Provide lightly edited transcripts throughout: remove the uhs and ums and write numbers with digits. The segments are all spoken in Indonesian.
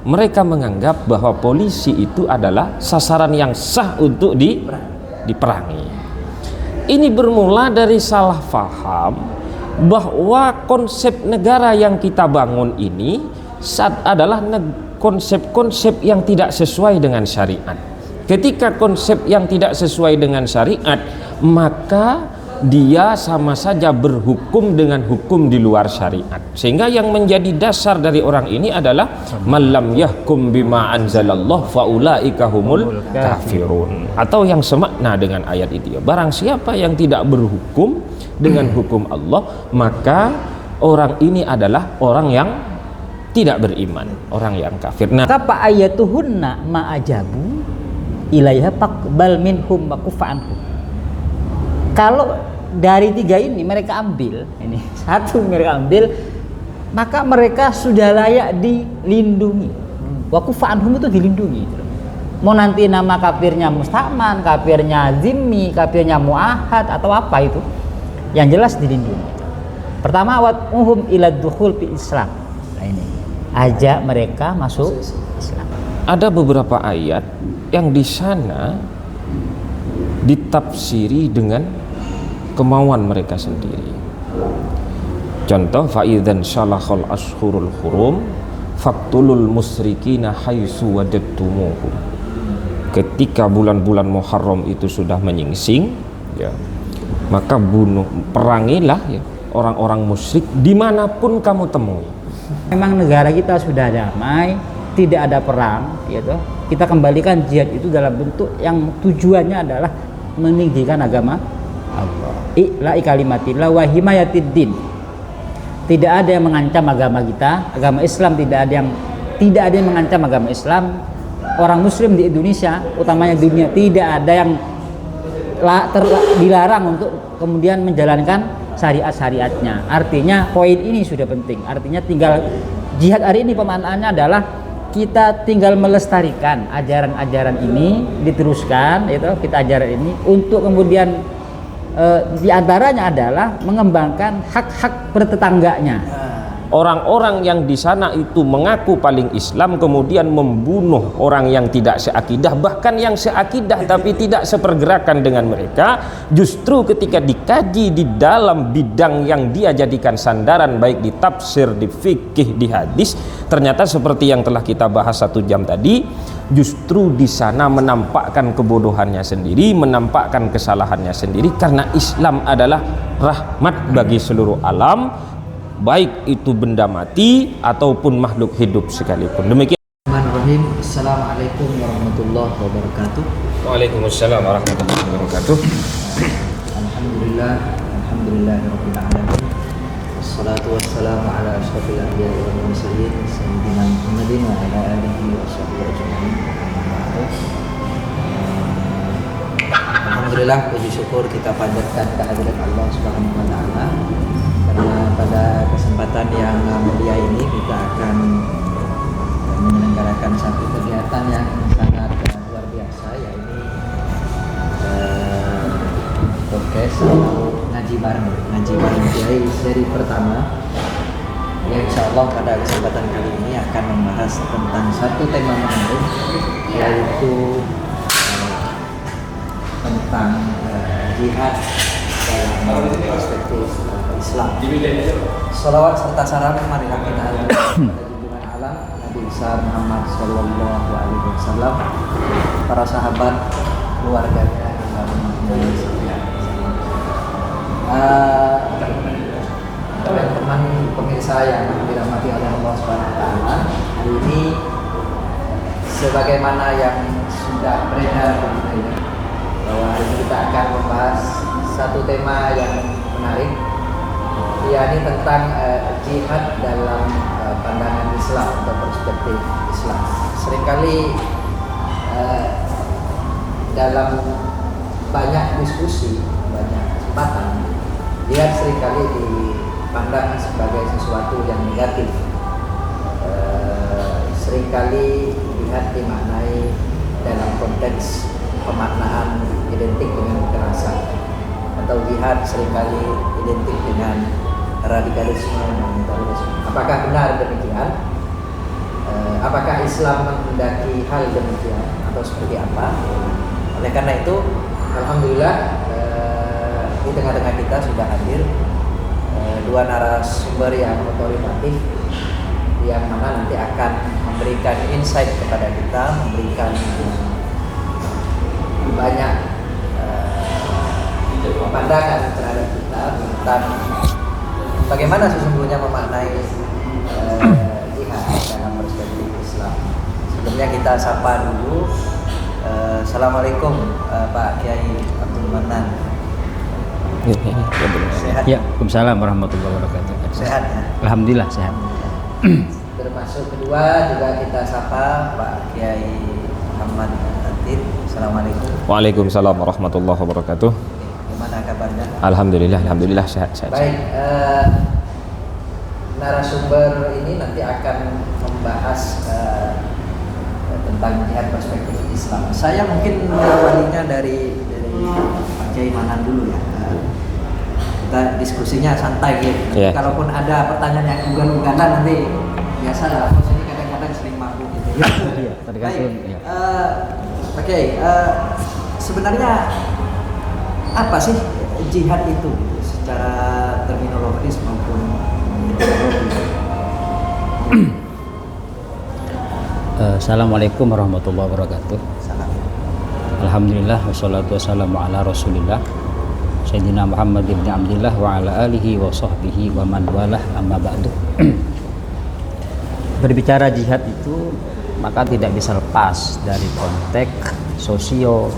mereka menganggap bahwa polisi itu adalah sasaran yang sah untuk diperangi. Ini bermula dari salah faham bahwa konsep negara yang kita bangun ini adalah konsep-konsep yang tidak sesuai dengan syariat. Ketika konsep yang tidak sesuai dengan syariat, maka dia sama saja berhukum dengan hukum di luar syariat. Sehingga yang menjadi dasar dari orang ini adalah malam yahkum bima anzalallah faulaika humul kafirun, atau yang semakna dengan ayat itu. Barang siapa yang tidak berhukum dengan hukum Allah, maka orang ini adalah orang yang tidak beriman, orang yang kafir. Nah, kapa ayatuhunna ma'ajabu ilaiha faqbal minhum wa kufa'anhum. Kalau dari tiga ini mereka ambil, ini satu mereka ambil, maka mereka sudah layak dilindungi. Wa kufa'anhum itu dilindungi. Mau nanti nama kafirnya musta'man, kafirnya zimmi, kafirnya mu'ahad atau apa itu, yang jelas dilindungi. Pertama, wad'uhum ila dukhul fi Islam. Nah ini, ajak mereka masuk Islam. Ada beberapa ayat yang di sana ditafsiri dengan kemauan mereka sendiri. Contoh, fa'idzan syalakhal ashhurul hurum faqtulul musyrikina haitsu wajadtumuhum. Ketika bulan-bulan Muharram itu sudah menyingsing, ya, maka perangilah ya orang-orang musyrik dimanapun kamu temui. Memang negara kita sudah damai, tidak ada perang, gitu. Kita kembalikan jihad itu dalam bentuk yang tujuannya adalah meninggikan agama Allah. I'la'i kalimatillah wa himayatid din. Tidak ada yang mengancam agama kita, agama Islam tidak ada yang mengancam agama Islam. Orang muslim di Indonesia, utamanya di dunia, tidak ada yang dilarang untuk kemudian menjalankan syariat-syariatnya. Artinya poin ini sudah penting. Artinya tinggal jihad hari ini pemaknaannya adalah kita tinggal melestarikan ajaran-ajaran ini, diteruskan itu kita ajaran ini untuk kemudian diantaranya adalah mengembangkan hak-hak bertetangganya. Orang-orang yang di sana itu mengaku paling Islam kemudian membunuh orang yang tidak seakidah, bahkan yang seakidah tapi tidak sepergerakan dengan mereka. Justru ketika dikaji di dalam bidang yang dia jadikan sandaran, baik di tafsir, di fikih, di hadis, ternyata seperti yang telah kita bahas 1 jam tadi, justru di sana menampakkan kebodohannya sendiri, menampakkan kesalahannya sendiri, karena Islam adalah rahmat bagi seluruh alam, baik itu benda mati ataupun makhluk hidup sekalipun. Demikian. Bismillahirrahmanirrahim. Assalamualaikum warahmatullahi wabarakatuh. Waalaikumsalam warahmatullahi wabarakatuh. Alhamdulillahirabbil alamin. Wassalatu wassalamu ala asyrofil anbiya'i wal mursalin sayyidina Muhammadin wa ala alihi wa sahbihi ajma'in. Alhamdulillah, puji syukur kita panjatkan kehadirat Allah Subhanahu wa taala. Karena pada kesempatan yang mulia ini kita akan menyelenggarakan satu kegiatan yang sangat luar biasa, yaitu podcast atau ngaji bareng Kiai seri pertama, yang insya Allah pada kesempatan kali ini akan membahas tentang satu tema menarik, yaitu tentang jihad dalam perspektif Islam. Salawat serta salam marilah kita haturkan pada junjungan alam Nabi besar Muhammad sallallahu alaihi wasallam, para sahabat, keluarganya, teman-teman pemirsa yang dirahmati oleh Allah Subhanahu wa taala. Hari ini sebagaimana yang sudah beredar begitu, bahwa hari ini kita akan membahas satu tema yang menarik, yakni tentang jihad dalam pandangan Islam atau perspektif Islam. Seringkali dalam banyak diskusi, banyak kesempatan, jihad seringkali dipandang sebagai sesuatu yang negatif. Seringkali jihad dimaknai dalam konteks pemaknaan identik dengan kekerasan, atau jihad seringkali identik dengan radikalisme dan terorisme. Apakah benar demikian? apakah Islam menghendaki hal demikian atau seperti apa? Oleh karena itu, alhamdulillah di tengah-tengah kita sudah hadir dua narasumber yang otoritatif yang mana nanti akan memberikan insight kepada kita, memberikan banyak pandangan terhadap kita tentang bagaimana sesungguhnya memaknai jihad dalam perspektif Islam. Sebelumnya kita sapa dulu. Assalamualaikum Pak Kiai Abdul Manan. Sehat? Ya, Waalaikumsalam warahmatullahi wabarakatuh. Sehat ya? Alhamdulillah sehat. Termasuk kedua juga kita sapa Pak Kiai Muhammad Atid. Assalamualaikum. Waalaikumsalam warahmatullahi wabarakatuh. Gimana kabarnya? Alhamdulillah sehat. Baik, narasumber ini nanti akan membahas tentang jihad perspektif Islam. Saya mungkin mengawalinya dari Pak Kiai Manan dulu ya. Kita diskusinya santai gitu. Yeah. Kalaupun ada pertanyaan yang ugal-ugalan nanti biasa lah. Bos ini kadang-kadang sering mabuk gitu. Iya, tergantung. Baik, Ya. Pak Kiai, sebenarnya apa sih jihad itu gitu, secara terminologis maupun ideologi? Assalamualaikum warahmatullahi wabarakatuh. Salam. Alhamdulillah wassalatu wassalamu ala Rasulillah Sayyidina Muhammad ibn Abdillah wa ala alihi wa sahbihi wa man walah, amma ba'du. Berbicara jihad itu maka tidak bisa lepas dari konteks sosio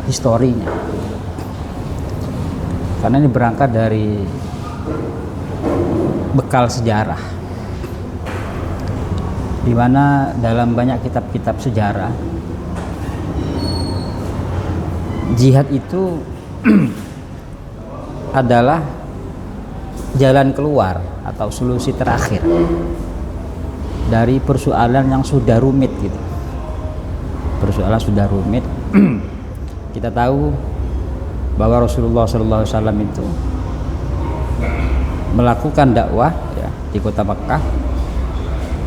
historinya. Karena ini berangkat dari bekal sejarah, di mana dalam banyak kitab-kitab sejarah jihad itu adalah jalan keluar atau solusi terakhir dari persoalan yang sudah rumit gitu. Persoalan sudah rumit. Kita tahu bahwa Rasulullah SAW itu melakukan dakwah ya, di kota Makkah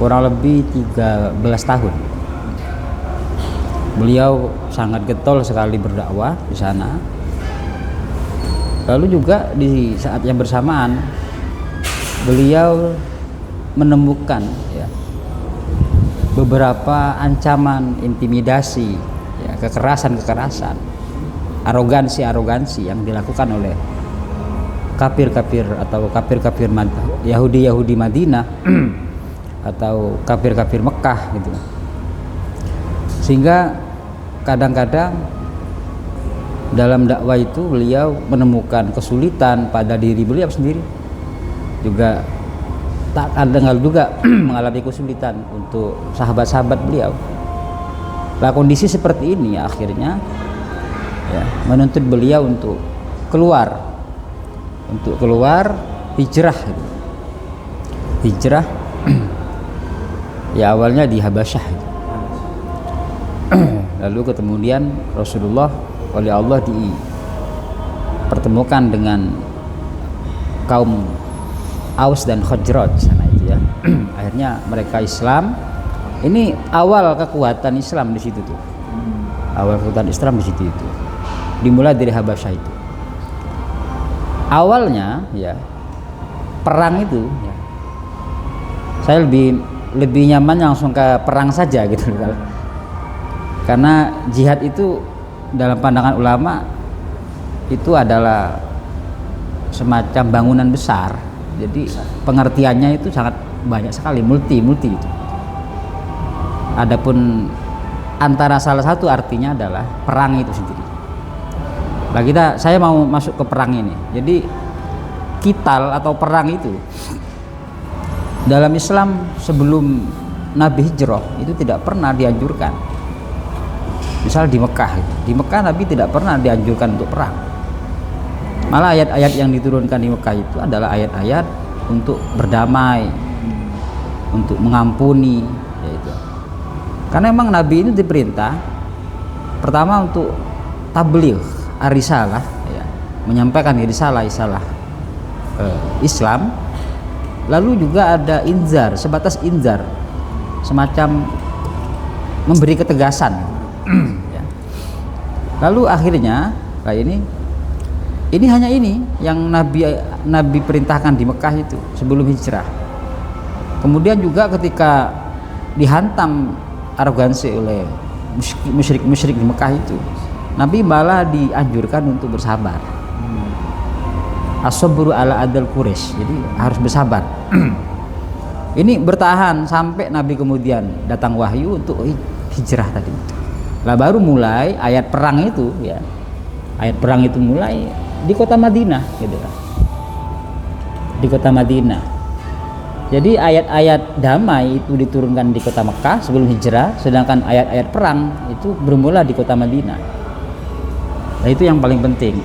kurang lebih 13 tahun. Beliau sangat getol sekali berdakwah di sana. Lalu juga di saat yang bersamaan beliau menemukan ya, beberapa ancaman, intimidasi, ya, kekerasan, arogansi yang dilakukan oleh kafir-kafir atau kafir-kafir Yahudi Madinah atau kafir-kafir Mekah gitu. Sehingga kadang-kadang dalam dakwah itu beliau menemukan kesulitan pada diri beliau sendiri, juga tak dengar juga mengalami kesulitan untuk sahabat-sahabat beliau. Nah, kondisi seperti ini akhirnya ya, menuntut beliau untuk keluar hijrah gitu. Hijrah ya awalnya di Habasyah gitu. Lalu kemudian Rasulullah oleh Allah dipertemukan dengan kaum Aus dan Khazraj di sana itu ya. Akhirnya mereka Islam. Ini awal kekuatan Islam di situ tuh. Awal kekuatan Islam di situ itu. Dimulai dari Habasyah itu. Awalnya ya perang itu ya, saya lebih nyaman langsung ke perang saja gitu. Karena jihad itu dalam pandangan ulama itu adalah semacam bangunan besar. Jadi pengertiannya itu sangat banyak sekali, multi itu. Adapun antara salah satu artinya adalah perang itu sendiri. Nah, saya mau masuk ke perang ini. Jadi kital atau perang itu dalam Islam sebelum Nabi hijrah itu tidak pernah dianjurkan. Misal di Mekah Nabi tidak pernah dianjurkan untuk perang. Malah ayat-ayat yang diturunkan di Mekah itu adalah ayat-ayat untuk berdamai, untuk mengampuni, yaitu. Karena memang Nabi ini diperintah pertama untuk tabligh ar-risalah, ya, menyampaikan risalah Islam. Lalu juga ada inzar, sebatas inzar, semacam memberi ketegasan. Ya. Lalu akhirnya kayak ini hanya ini yang Nabi perintahkan di Mekah itu sebelum hijrah. Kemudian juga ketika dihantam arogansi oleh musyrik di Mekah itu, Nabi malah dianjurkan untuk bersabar. As-sabru ala adal Quraisy, jadi harus bersabar. Ini bertahan sampai Nabi kemudian datang wahyu untuk hijrah tadi. Lah baru mulai ayat perang itu ya. Ayat perang itu mulai di kota Madinah gitu kan. Di kota Madinah. Jadi ayat-ayat damai itu diturunkan di kota Mekah sebelum hijrah, sedangkan ayat-ayat perang itu bermula di kota Madinah. Nah, itu yang paling penting.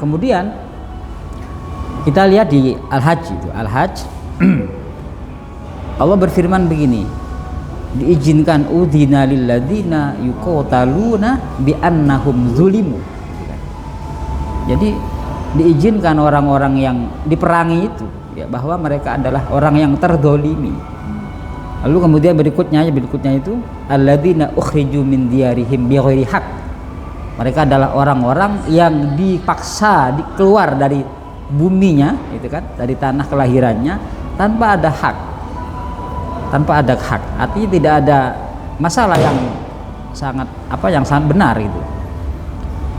Kemudian kita lihat di Al-Hajj itu, Al-Hajj Allah berfirman begini, diizinkan udhina lilladzina yuqataluna bi annahum zulimu. Jadi diizinkan orang-orang yang diperangi itu ya, bahwa mereka adalah orang yang terdolimi. Lalu kemudian berikutnya itu alladzina ukhriju min diyarihim bighairi haq. Mereka adalah orang-orang yang dipaksa keluar dari buminya, itu kan, dari tanah kelahirannya tanpa ada hak. Tanpa ada hak. Artinya tidak ada masalah yang sangat benar itu.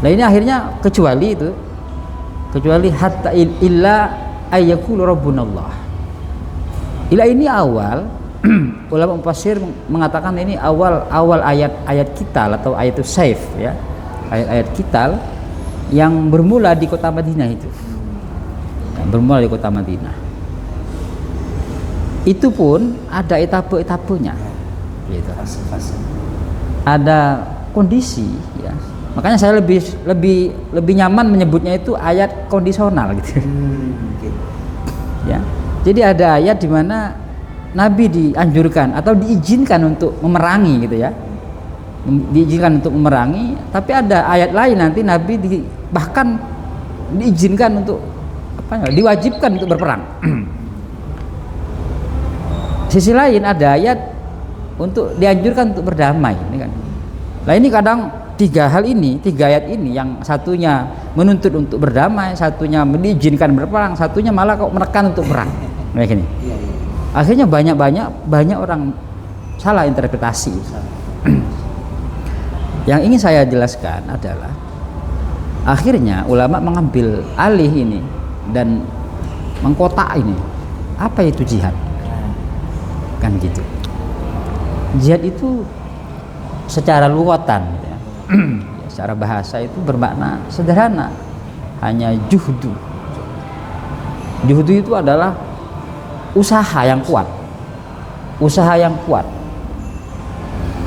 Nah ini akhirnya kecuali hatta illa ayyakulu rabbunallah. Ila ini awal ulama mufassir mengatakan ini awal ayat kital atau ayat saif ya. Ayat kital yang bermula di kota Madinah itu. Yang bermula di kota Madinah. Itu pun ada etape-etapenya. Gitu. Ada kondisi ya. Makanya saya lebih nyaman menyebutnya itu ayat kondisional gitu. Ya. Jadi ada ayat di mana Nabi dianjurkan atau diizinkan untuk memerangi gitu ya. Diizinkan untuk memerangi, tapi ada ayat lain nanti Nabi bahkan diizinkan untuk diwajibkan untuk berperang. Sisi lain ada ayat untuk dianjurkan untuk berdamai, ini kan. Nah ini kadang tiga ayat ini yang satunya menuntut untuk berdamai, satunya diizinkan berperang, satunya malah kok menekan untuk perang. Kayak gini. Akhirnya banyak orang salah interpretasi. Yang ingin saya jelaskan adalah akhirnya ulama mengambil alih ini dan mengkotak ini. Apa itu jihad? Kan gitu. Jihad itu secara lughatan ya, secara bahasa itu bermakna sederhana, hanya juhdu. Juhdu itu adalah usaha yang kuat.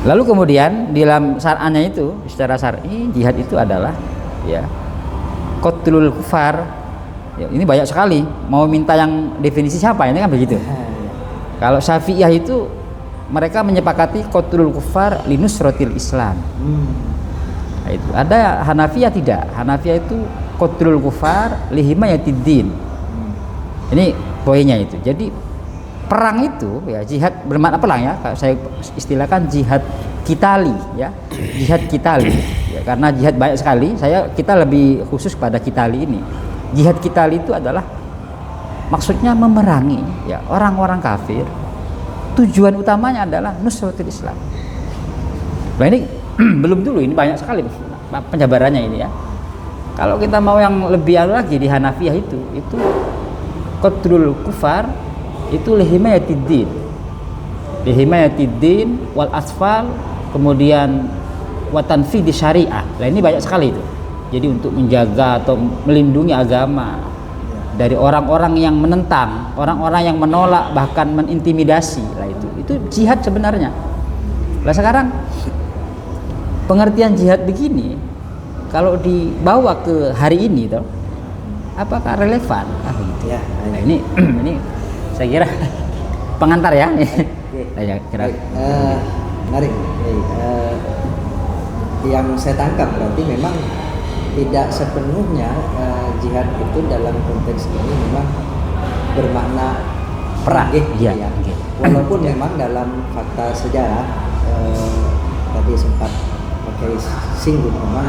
Lalu kemudian di dalam syar'annya itu secara syar'i jihad itu adalah ya qatlul kufar. Ya, ini banyak sekali. Mau minta yang definisi siapa ini kan begitu. Kalau Syafi'iyah itu mereka menyepakati qatlul kufar linusratil Islam. Nah, itu. Ada Hanafiyah tidak. Hanafiyah itu qatlul kufar lihimayatid din. Ini poinnya itu. Jadi perang itu ya, jihad bermakna perang ya, saya istilahkan jihad kitali ya, jihad kitali ya, karena jihad banyak sekali, kita lebih khusus pada kitali ini. Jihad kitali itu adalah maksudnya memerangi ya orang-orang kafir, tujuan utamanya adalah nusratul Islam. Nah ini belum dulu, ini banyak sekali penjabarannya ini ya. Kalau kita mau yang lebih lagi di Hanafiyah itu qatlul kufar itu lihimayatiddin wal asfal, kemudian watanfidhi syariah. Nah ini banyak sekali itu. Jadi untuk menjaga atau melindungi agama dari orang-orang yang menentang, orang-orang yang menolak, bahkan menintimidasi. Lah itu jihad sebenarnya. Lah sekarang pengertian jihad begini kalau dibawa ke hari ini tuh, apakah relevan? Gitu. Ya, nah ini saya kira pengantar ya. Saya kira. Menarik. Yang saya tangkap berarti memang tidak sepenuhnya jihad itu dalam konteks ini memang bermakna perang. Iya. Ya. Walaupun memang dalam fakta sejarah tadi sempat pakai singgung memang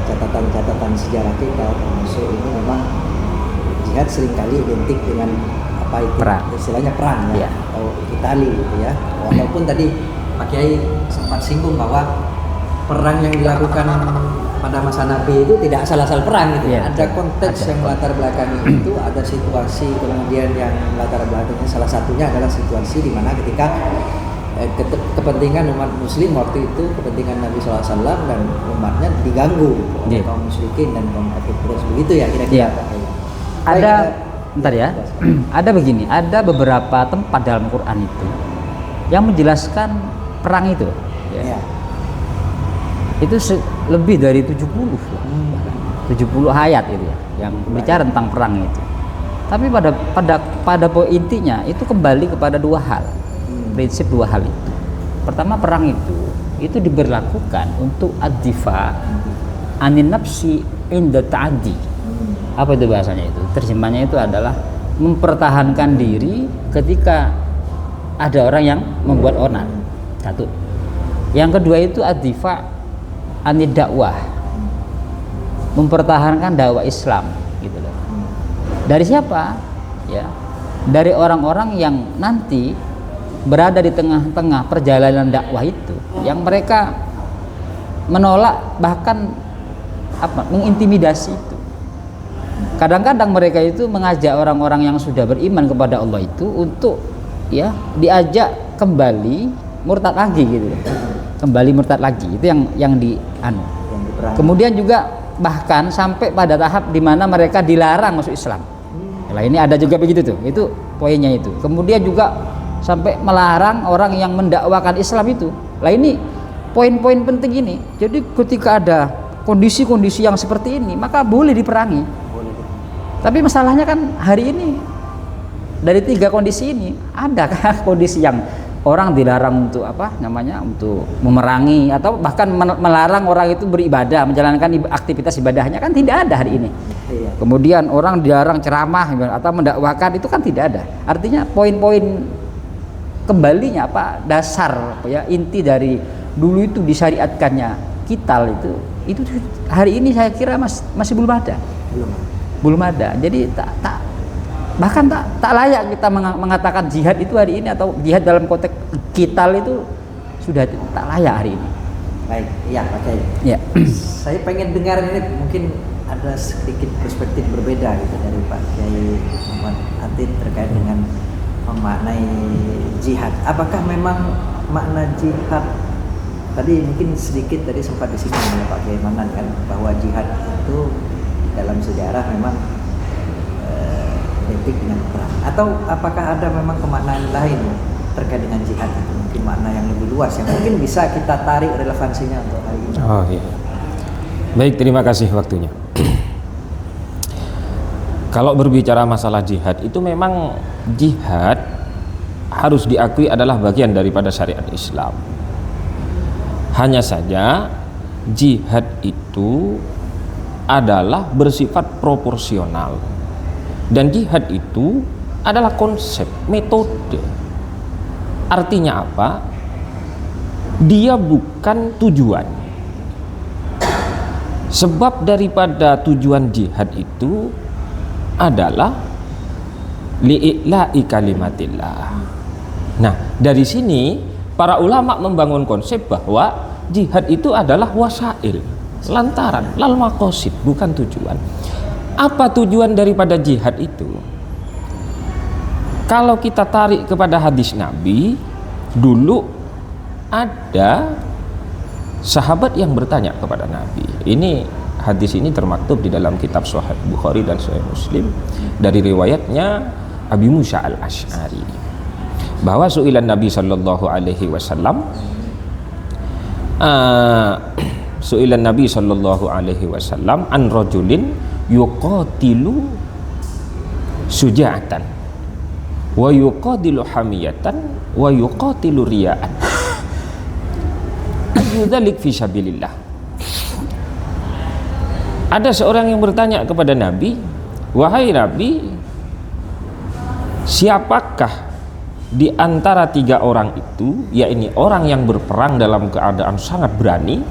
catatan-catatan sejarah kita termasuk ini memang jihad seringkali identik dengan apa itu Perang. istilahnya perang ya, Ya. atau Itali gitu ya. Walaupun tadi Pak Kiai sempat singgung bahwa perang yang dilakukan pada masa Nabi itu tidak asal-asal perang gitu. Ya, Ada konteks ada. yang latar belakangi itu, ada situasi kemudian yang latar belakangnya salah satunya adalah situasi di mana ketika kepentingan umat muslim waktu itu, kepentingan Nabi SAW dan umatnya diganggu oleh Iya. kaum musyrikin dan kaum kafir Quraisy, begitu ya kira-kira Iya. Pak Kiai. Ada, Baik, bentar ya, ada begini, ada beberapa tempat dalam Quran itu yang menjelaskan perang itu, ya. itu lebih dari 70 lah. 70 ayat itu ya, yang bicara tentang perang itu. Tapi pada poin intinya itu kembali kepada dua hal, prinsip dua hal itu. Pertama, perang itu diberlakukan untuk ad-difa anin nafsi inda ta'addi. Apa itu bahasanya itu? Terjemahnya itu adalah mempertahankan diri ketika ada orang yang membuat onar. Satu. Yang kedua itu ad-difa anid dakwah. Mempertahankan dakwah Islam gitu loh. Dari siapa? Ya. Dari orang-orang yang nanti berada di tengah-tengah perjalanan dakwah itu, yang mereka menolak bahkan mengintimidasi itu. Kadang-kadang mereka itu mengajak orang-orang yang sudah beriman kepada Allah itu untuk ya diajak kembali murtad lagi gitu. Kembali murtad lagi. Itu yang Kemudian juga bahkan sampai pada tahap di mana mereka dilarang masuk Islam. Nah, ini ada juga begitu tuh. Itu poinnya itu. Kemudian juga sampai melarang orang yang mendakwakan Islam itu. Lah ini poin-poin penting ini. Jadi ketika ada kondisi-kondisi yang seperti ini, maka boleh diperangi. Tapi masalahnya kan hari ini dari tiga kondisi ini ada kan kondisi yang orang dilarang untuk untuk memerangi atau bahkan melarang orang itu beribadah, menjalankan aktivitas ibadahnya, kan tidak ada hari ini. Iya. Kemudian orang dilarang ceramah atau mendakwakan, itu kan tidak ada. Artinya poin-poin kembalinya dasar inti dari dulu itu disyariatkannya qital itu hari ini saya kira masih belum ada. Belum ada. Jadi bahkan tak layak kita mengatakan jihad itu hari ini, atau jihad dalam konteks qital itu sudah tak layak hari ini. Baik, iya Pak Kiai. Ya. Saya pengen dengar ini, mungkin ada sedikit perspektif berbeda gitu dari Pak Kiai Muhammad Atid terkait dengan memaknai jihad. Apakah memang makna jihad tadi mungkin sedikit tadi sempat disinggung oleh Pak Kiai Manan kan, bahwa jihad itu dalam sejarah memang identik dengan perang, atau apakah ada memang kemaknaan lain terkait dengan jihad itu, mungkin makna yang lebih luas yang mungkin bisa kita tarik relevansinya untuk hari ini. Oh iya. Baik, terima kasih waktunya. Kalau berbicara masalah jihad itu memang jihad harus diakui adalah bagian daripada syariat Islam. Hanya saja jihad itu adalah bersifat proporsional. Dan jihad itu adalah konsep, metode. Artinya apa? Dia bukan tujuan. Sebab daripada tujuan jihad itu adalah li'i'la'i kalimatillah. Nah, dari sini para ulama membangun konsep bahwa jihad itu adalah wasail, lantaran, lal maqasid, bukan tujuan. Apa tujuan daripada jihad itu? Kalau kita tarik kepada hadis Nabi, dulu ada sahabat yang bertanya kepada Nabi. Ini hadis ini termaktub di dalam kitab Sahih Bukhari dan Sahih Muslim dari riwayatnya Abi Musa al-Asy'ari, bahwa su'ilan Nabi sallallahu alaihi wasallam su'ilan Nabi sallallahu alaihi wasallam an rajulin yuqatilu suja'atan wa yuqatilu hamiyatan wa yuqatilu riya'an ayyudzalik fi sabilillah. Ada seorang yang bertanya kepada Nabi, wahai Nabi, siapakah di antara 3 orang itu, yakni orang yang berperang dalam keadaan sangat berani,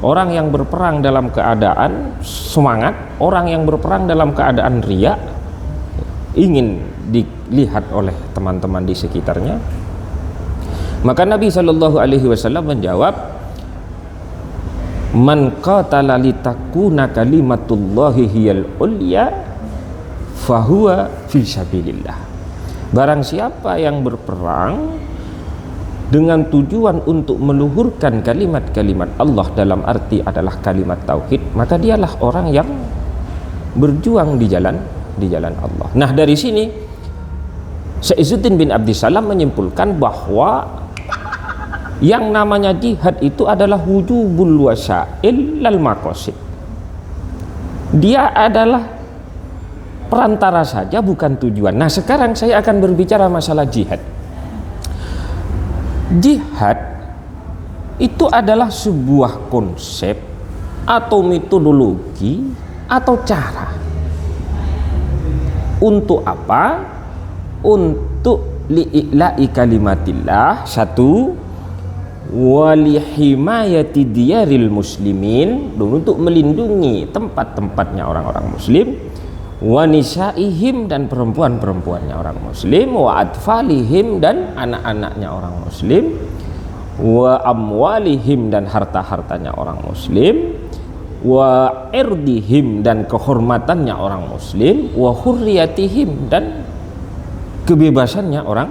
orang yang berperang dalam keadaan semangat, orang yang berperang dalam keadaan riya, ingin dilihat oleh teman-teman di sekitarnya. Maka Nabi Shallallahu Alaihi Wasallam menjawab, man qatala litakuna kalimatullahi hiyal ulya fahuwa fi sabilillah. Barang siapa yang berperang dengan tujuan untuk meluhurkan kalimat-kalimat Allah, dalam arti adalah kalimat tauhid, maka dialah orang yang berjuang di jalan Allah. Nah, dari sini Syekh Izzuddin bin Abdissalam menyimpulkan bahwa yang namanya jihad itu adalah wujubul wasail lal maqasid. Dia adalah perantara saja, bukan tujuan. Nah, sekarang saya akan berbicara masalah jihad. Jihad itu adalah sebuah konsep atau metodologi atau cara. Untuk apa? Untuk li'ila'i kalimatillah, satu, walihimayati diyaril muslimin, untuk melindungi tempat-tempatnya orang-orang muslim, wa nisaihim, dan perempuan-perempuannya orang muslim, wa atfalihim, dan anak-anaknya orang muslim, wa amwalihim, dan harta-hartanya orang muslim, wa irdihim, dan kehormatannya orang muslim, wa hurriyatihim, dan kebebasannya orang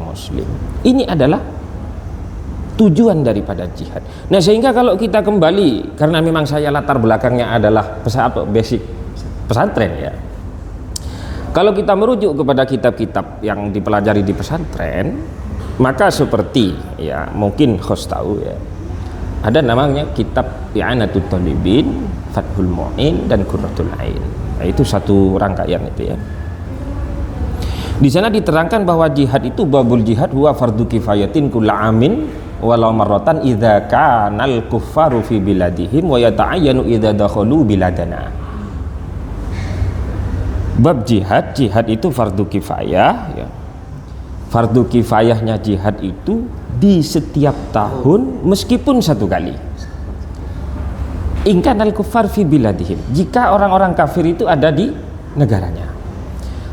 muslim. Ini adalah tujuan daripada jihad. Nah, sehingga kalau kita kembali, karena memang saya latar belakangnya adalah basic pesantren ya. Kalau kita merujuk kepada kitab-kitab yang dipelajari di pesantren, maka seperti ya mungkin host tahu ya, ada namanya kitab I'anatut Thalibin, Fathul Mu'in, dan Qurratul Ain. Nah, itu satu rangkaian itu ya. Di sana diterangkan bahwa jihad itu, babul jihad huwa fardu kifayatin kulla amin walau marratan idza kanal kuffaru fi biladihim wa yata'ayyanu idza dakhalu biladana. Bab jihad itu fardu kifayah ya. Fardu kifayahnya jihad itu di setiap tahun meskipun satu kali. In kanal kuffar fi biladihim, jika orang-orang kafir itu ada di negaranya.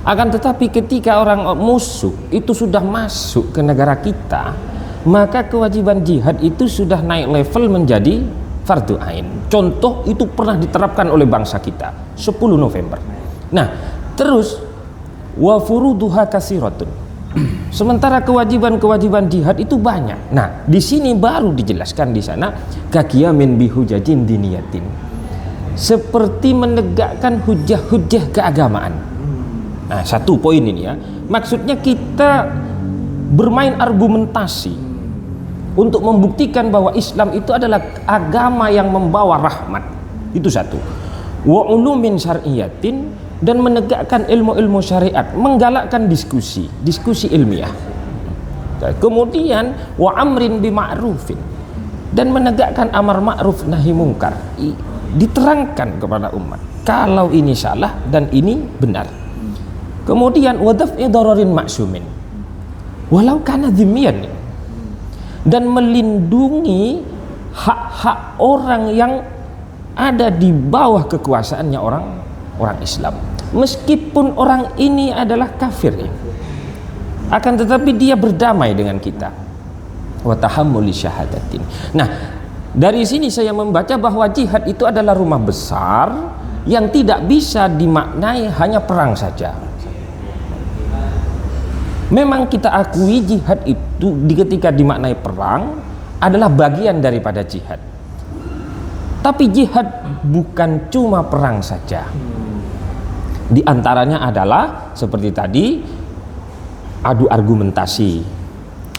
Akan tetapi ketika orang musuh itu sudah masuk ke negara kita, maka kewajiban jihad itu sudah naik level menjadi fardu ain. Contoh itu pernah diterapkan oleh bangsa kita 10 November. Nah, terus wa furuduha kasiratun. Sementara kewajiban-kewajiban jihad itu banyak. Nah, di sini baru dijelaskan di sana kaqiyamin bihujajin diniyatin. Seperti menegakkan hujah-hujah keagamaan. Nah, satu poin ini ya. Maksudnya kita bermain argumentasi untuk membuktikan bahwa Islam itu adalah agama yang membawa rahmat. Itu satu. Wa ulumin syar'iyatin, dan menegakkan ilmu-ilmu syariat, menggalakkan diskusi ilmiah. Kemudian wa amrin bima'rufin, dan menegakkan amar ma'ruf nahi mungkar. Diterangkan kepada umat kalau ini salah dan ini benar. Kemudian wa daf'i dararin ma'sumin walau kana dhimmiyan, dan melindungi hak-hak orang yang ada di bawah kekuasaannya orang Islam, meskipun orang ini adalah kafir ya. Akan tetapi dia berdamai dengan kita. Wa tahammuli syahadatin. Nah, dari sini saya membaca bahwa jihad itu adalah rumah besar yang tidak bisa dimaknai hanya perang saja. Memang kita akui jihad itu ketika dimaknai perang adalah bagian daripada jihad. Tapi jihad bukan cuma perang saja. Di antaranya adalah seperti tadi adu argumentasi.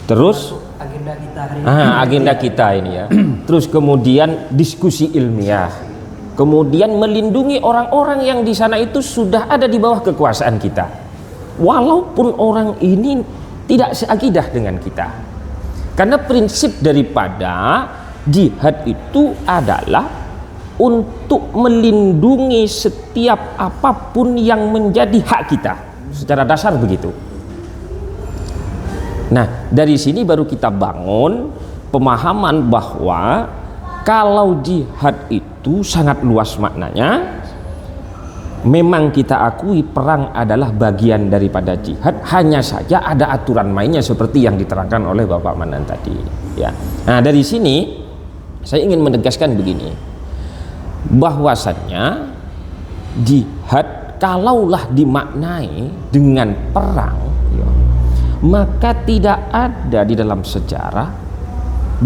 Terus agenda kita hari ini. Agenda kita ini ya. Terus kemudian diskusi ilmiah. Kemudian melindungi orang-orang yang di sana itu sudah ada di bawah kekuasaan kita. Walaupun orang ini tidak seakidah dengan kita. Karena prinsip daripada jihad itu adalah untuk melindungi setiap apapun yang menjadi hak kita. Secara dasar begitu. Nah, dari sini baru kita bangun pemahaman bahwa kalau jihad itu sangat luas maknanya. Memang kita akui perang adalah bagian daripada jihad, hanya saja ada aturan mainnya seperti yang diterangkan oleh Bapak Manan tadi, ya. Nah, dari sini saya ingin menegaskan begini, bahwasannya jihad kalaulah dimaknai dengan perang, ya, maka tidak ada di dalam sejarah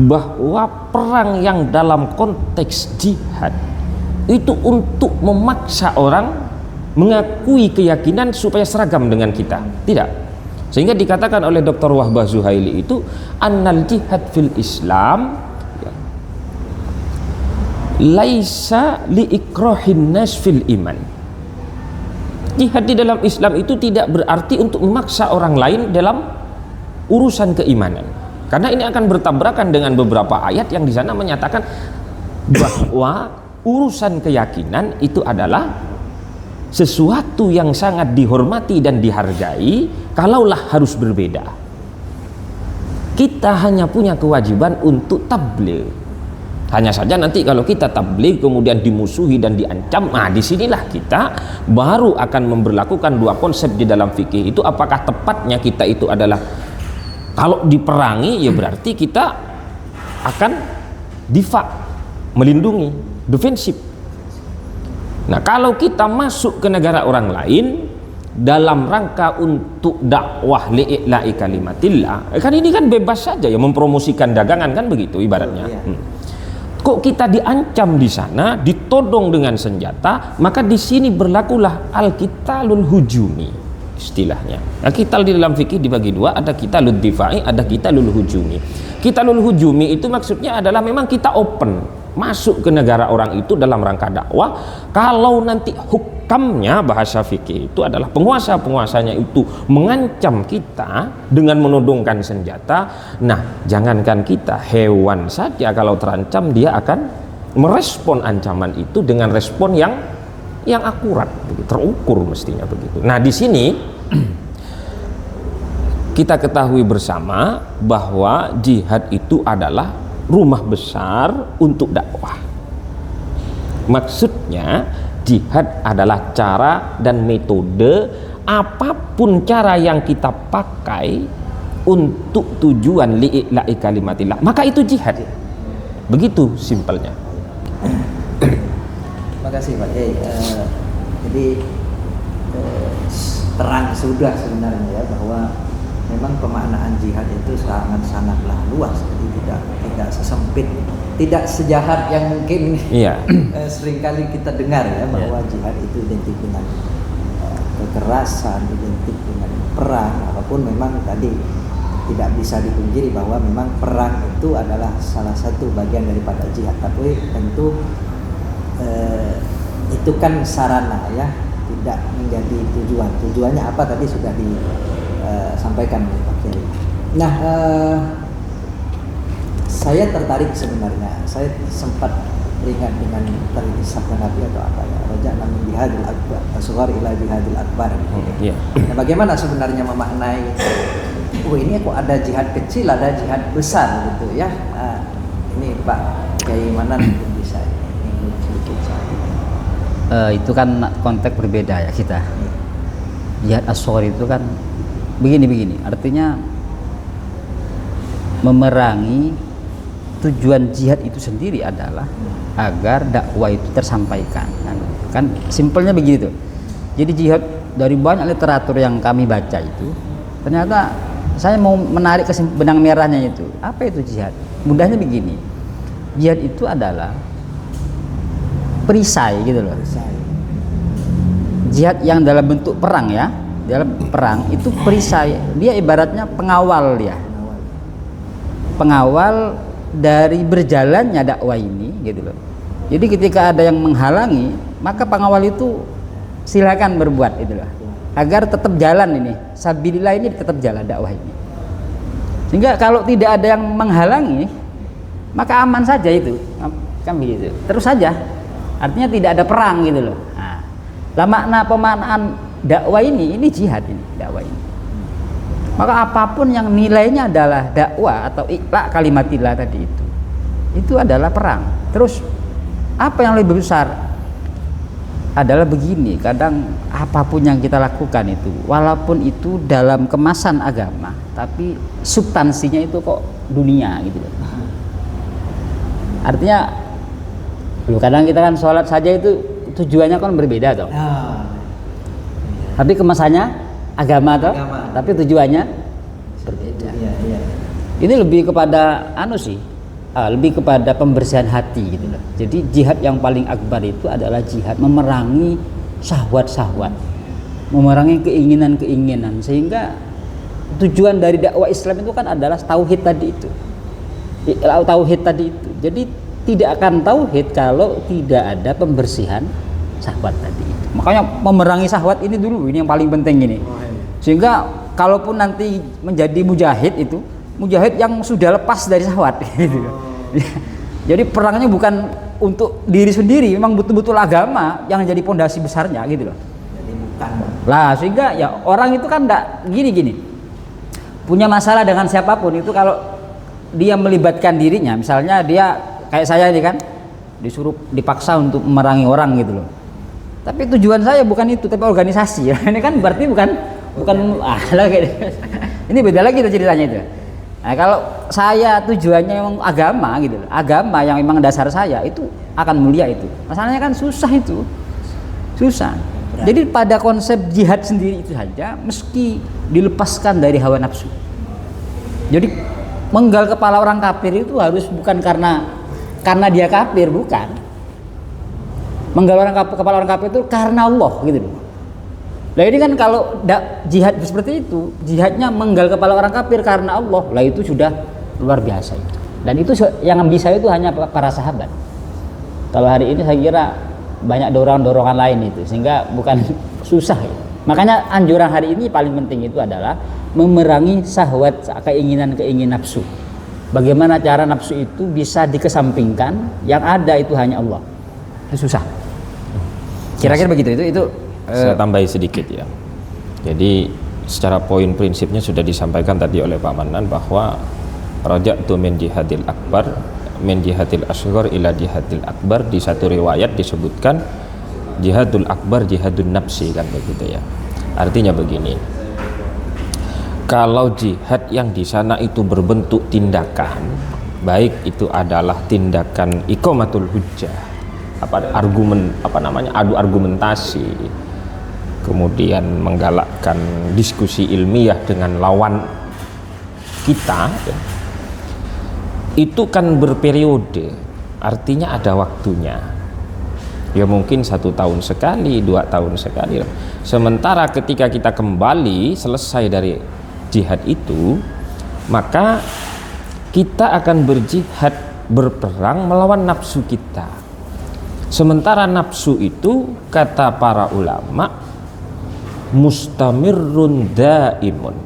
bahwa perang yang dalam konteks jihad itu untuk memaksa orang mengakui keyakinan supaya seragam dengan kita, tidak. Sehingga dikatakan oleh Dr. Wahbah Zuhaili itu annal jihad fil Islam, ya, laisa li ikrahin nas fil iman. Jihad di dalam Islam itu tidak berarti untuk memaksa orang lain dalam urusan keimanan, karena ini akan bertabrakan dengan beberapa ayat yang di sana menyatakan bahwa urusan keyakinan itu adalah sesuatu yang sangat dihormati dan dihargai kalaulah harus berbeda. Kita hanya punya kewajiban untuk tabligh. Hanya saja nanti kalau kita tabligh kemudian dimusuhi dan diancam, nah disinilah kita baru akan memberlakukan dua konsep di dalam fikih itu. Apakah tepatnya kita itu adalah kalau diperangi, ya berarti kita akan difa, melindungi, defensif. Nah, kalau kita masuk ke negara orang lain dalam rangka untuk dakwah li'ila'i kalimatillah, kan ini kan bebas saja ya, mempromosikan dagangan kan begitu ibaratnya. Kok kita diancam di sana, ditodong dengan senjata, maka di sini berlakulah al-qitalul hujumi istilahnya. Nah, qital di dalam fikih dibagi dua, ada qitalul difa'i, ada qitalul hujumi. Qitalul hujumi itu maksudnya adalah memang kita open masuk ke negara orang itu dalam rangka dakwah. Kalau nanti hukamnya bahasa fikih itu adalah penguasa-penguasanya itu mengancam kita dengan menodongkan senjata, nah jangankan kita, hewan saja kalau terancam dia akan merespon ancaman itu dengan respon yang akurat, terukur mestinya begitu. Nah, di sini kita ketahui bersama bahwa jihad itu adalah rumah besar untuk dakwah. Maksudnya jihad adalah cara dan metode, apapun cara yang kita pakai untuk tujuan li'ila'i kalimatillah, maka itu jihad. Begitu simpelnya. Terima kasih Pak Kiai. Jadi terang sudah sebenarnya ya bahwa memang pemaknaan jihad itu sangatlah luas, jadi tidak sesempit, tidak sejahat yang mungkin seringkali kita dengar ya, bahwa jihad itu identik dengan kekerasan, identik dengan perang. Walaupun memang tadi tidak bisa dipungkiri bahwa memang perang itu adalah salah satu bagian daripada jihad, tapi tentu itu kan sarana ya, tidak menjadi tujuan. Tujuannya apa tadi sudah disampaikan oleh Pak Kiai. Nah, saya tertarik sebenarnya. Saya sempat teringat dengan tadi sabda Nabi atau apa ya, raja'na min jihadil akbar asghar ila jihadil akbar. Nah, bagaimana sebenarnya memaknai ini kok ada jihad kecil, ada jihad besar gitu ya. Ini Pak Kiai Manan mungkin bisa sedikit itu kan konteks berbeda ya kita. Jihad asghar itu kan begini, artinya memerangi. Tujuan jihad itu sendiri adalah agar dakwah itu tersampaikan, kan simpelnya begitu. Jadi jihad dari banyak literatur yang kami baca itu, ternyata saya mau menarik benang merahnya itu. Apa itu jihad? Mudahnya begini, jihad itu adalah perisai gitu loh. Jihad yang dalam bentuk perang ya, dalam perang itu perisai, dia ibaratnya pengawal pengawal dari berjalannya dakwah ini gitu loh. Jadi ketika ada yang menghalangi, maka pengawal itu silakan berbuat gitu loh, agar tetap jalan ini, sabilillah ini tetap jalan dakwah ini. Sehingga kalau tidak ada yang menghalangi, maka aman saja itu, kan begitu. Terus saja, artinya tidak ada perang gitu loh. Nah, makna pemaknaan dakwah ini jihad ini, dakwah ini. Maka apapun yang nilainya adalah dakwah atau ikhla kalimatillah tadi itu adalah perang. Terus apa yang lebih besar adalah begini, kadang apapun yang kita lakukan itu, walaupun itu dalam kemasan agama, tapi substansinya itu kok dunia gitu. Artinya, kadang kita kan sholat saja itu tujuannya kan berbeda toh. Tapi kemasannya agama toh, tapi tujuannya berbeda. Ini lebih kepada lebih kepada pembersihan hati gitu loh. Jadi jihad yang paling akbar itu adalah jihad memerangi syahwat-syahwat, memerangi keinginan-keinginan, sehingga tujuan dari dakwah Islam itu kan adalah tauhid tadi itu. Jadi tidak akan tauhid kalau tidak ada pembersihan syahwat tadi itu. Makanya memerangi syahwat ini dulu, ini yang paling penting ini. Sehingga kalaupun nanti menjadi mujahid itu, mujahid yang sudah lepas dari syahwat gitu. Jadi perangnya bukan untuk diri sendiri, memang betul-betul agama yang jadi pondasi besarnya gitu loh. Jadi bukan. Lah sehingga ya orang itu kan enggak gini. Punya masalah dengan siapapun itu kalau dia melibatkan dirinya, misalnya dia kayak saya ini kan disuruh dipaksa untuk memerangi orang gitu loh. Tapi tujuan saya bukan itu, tapi organisasi. Ini kan berarti bukan ini beda lagi ceritanya itu. Nah, kalau saya tujuannya memang agama gitu loh. Agama yang memang dasar saya itu akan mulia itu. Masalahnya kan susah itu. Susah. Jadi pada konsep jihad sendiri itu saja meski dilepaskan dari hawa nafsu. Jadi menggal kepala orang kafir itu harus bukan karena dia kafir, bukan. Menggal kepala orang kafir itu karena Allah gitu loh. Nah ini kan kalau jihad seperti itu, jihadnya menggal kepala orang kafir karena Allah, lah itu sudah luar biasa itu. Dan itu yang bisa itu hanya para sahabat. Kalau hari ini saya kira banyak dorongan lain itu, sehingga bukan susah ya. Makanya anjuran hari ini paling penting itu adalah memerangi syahwat, keinginan nafsu. Bagaimana cara nafsu itu bisa dikesampingkan, yang ada itu hanya Allah. Itu susah. Kira-kira begitu itu saya tambahi sedikit ya. Jadi secara poin prinsipnya sudah disampaikan tadi oleh Pak Manan bahwa raja'tu min jihadil akbar min jihadil asghar ila jihadil akbar. Di satu riwayat disebutkan jihadul akbar jihadun nafsi kan begitu ya. Artinya begini, kalau jihad yang di sana itu berbentuk tindakan, baik itu adalah tindakan iqamatul hujjah, adu argumentasi, kemudian menggalakkan diskusi ilmiah dengan lawan kita, itu kan berperiode, artinya ada waktunya. Ya mungkin 1 tahun sekali, 2 tahun sekali. Sementara ketika kita kembali selesai dari jihad itu, maka kita akan berjihad, berperang melawan nafsu kita. Sementara nafsu itu kata para ulama mustamirrun daimun,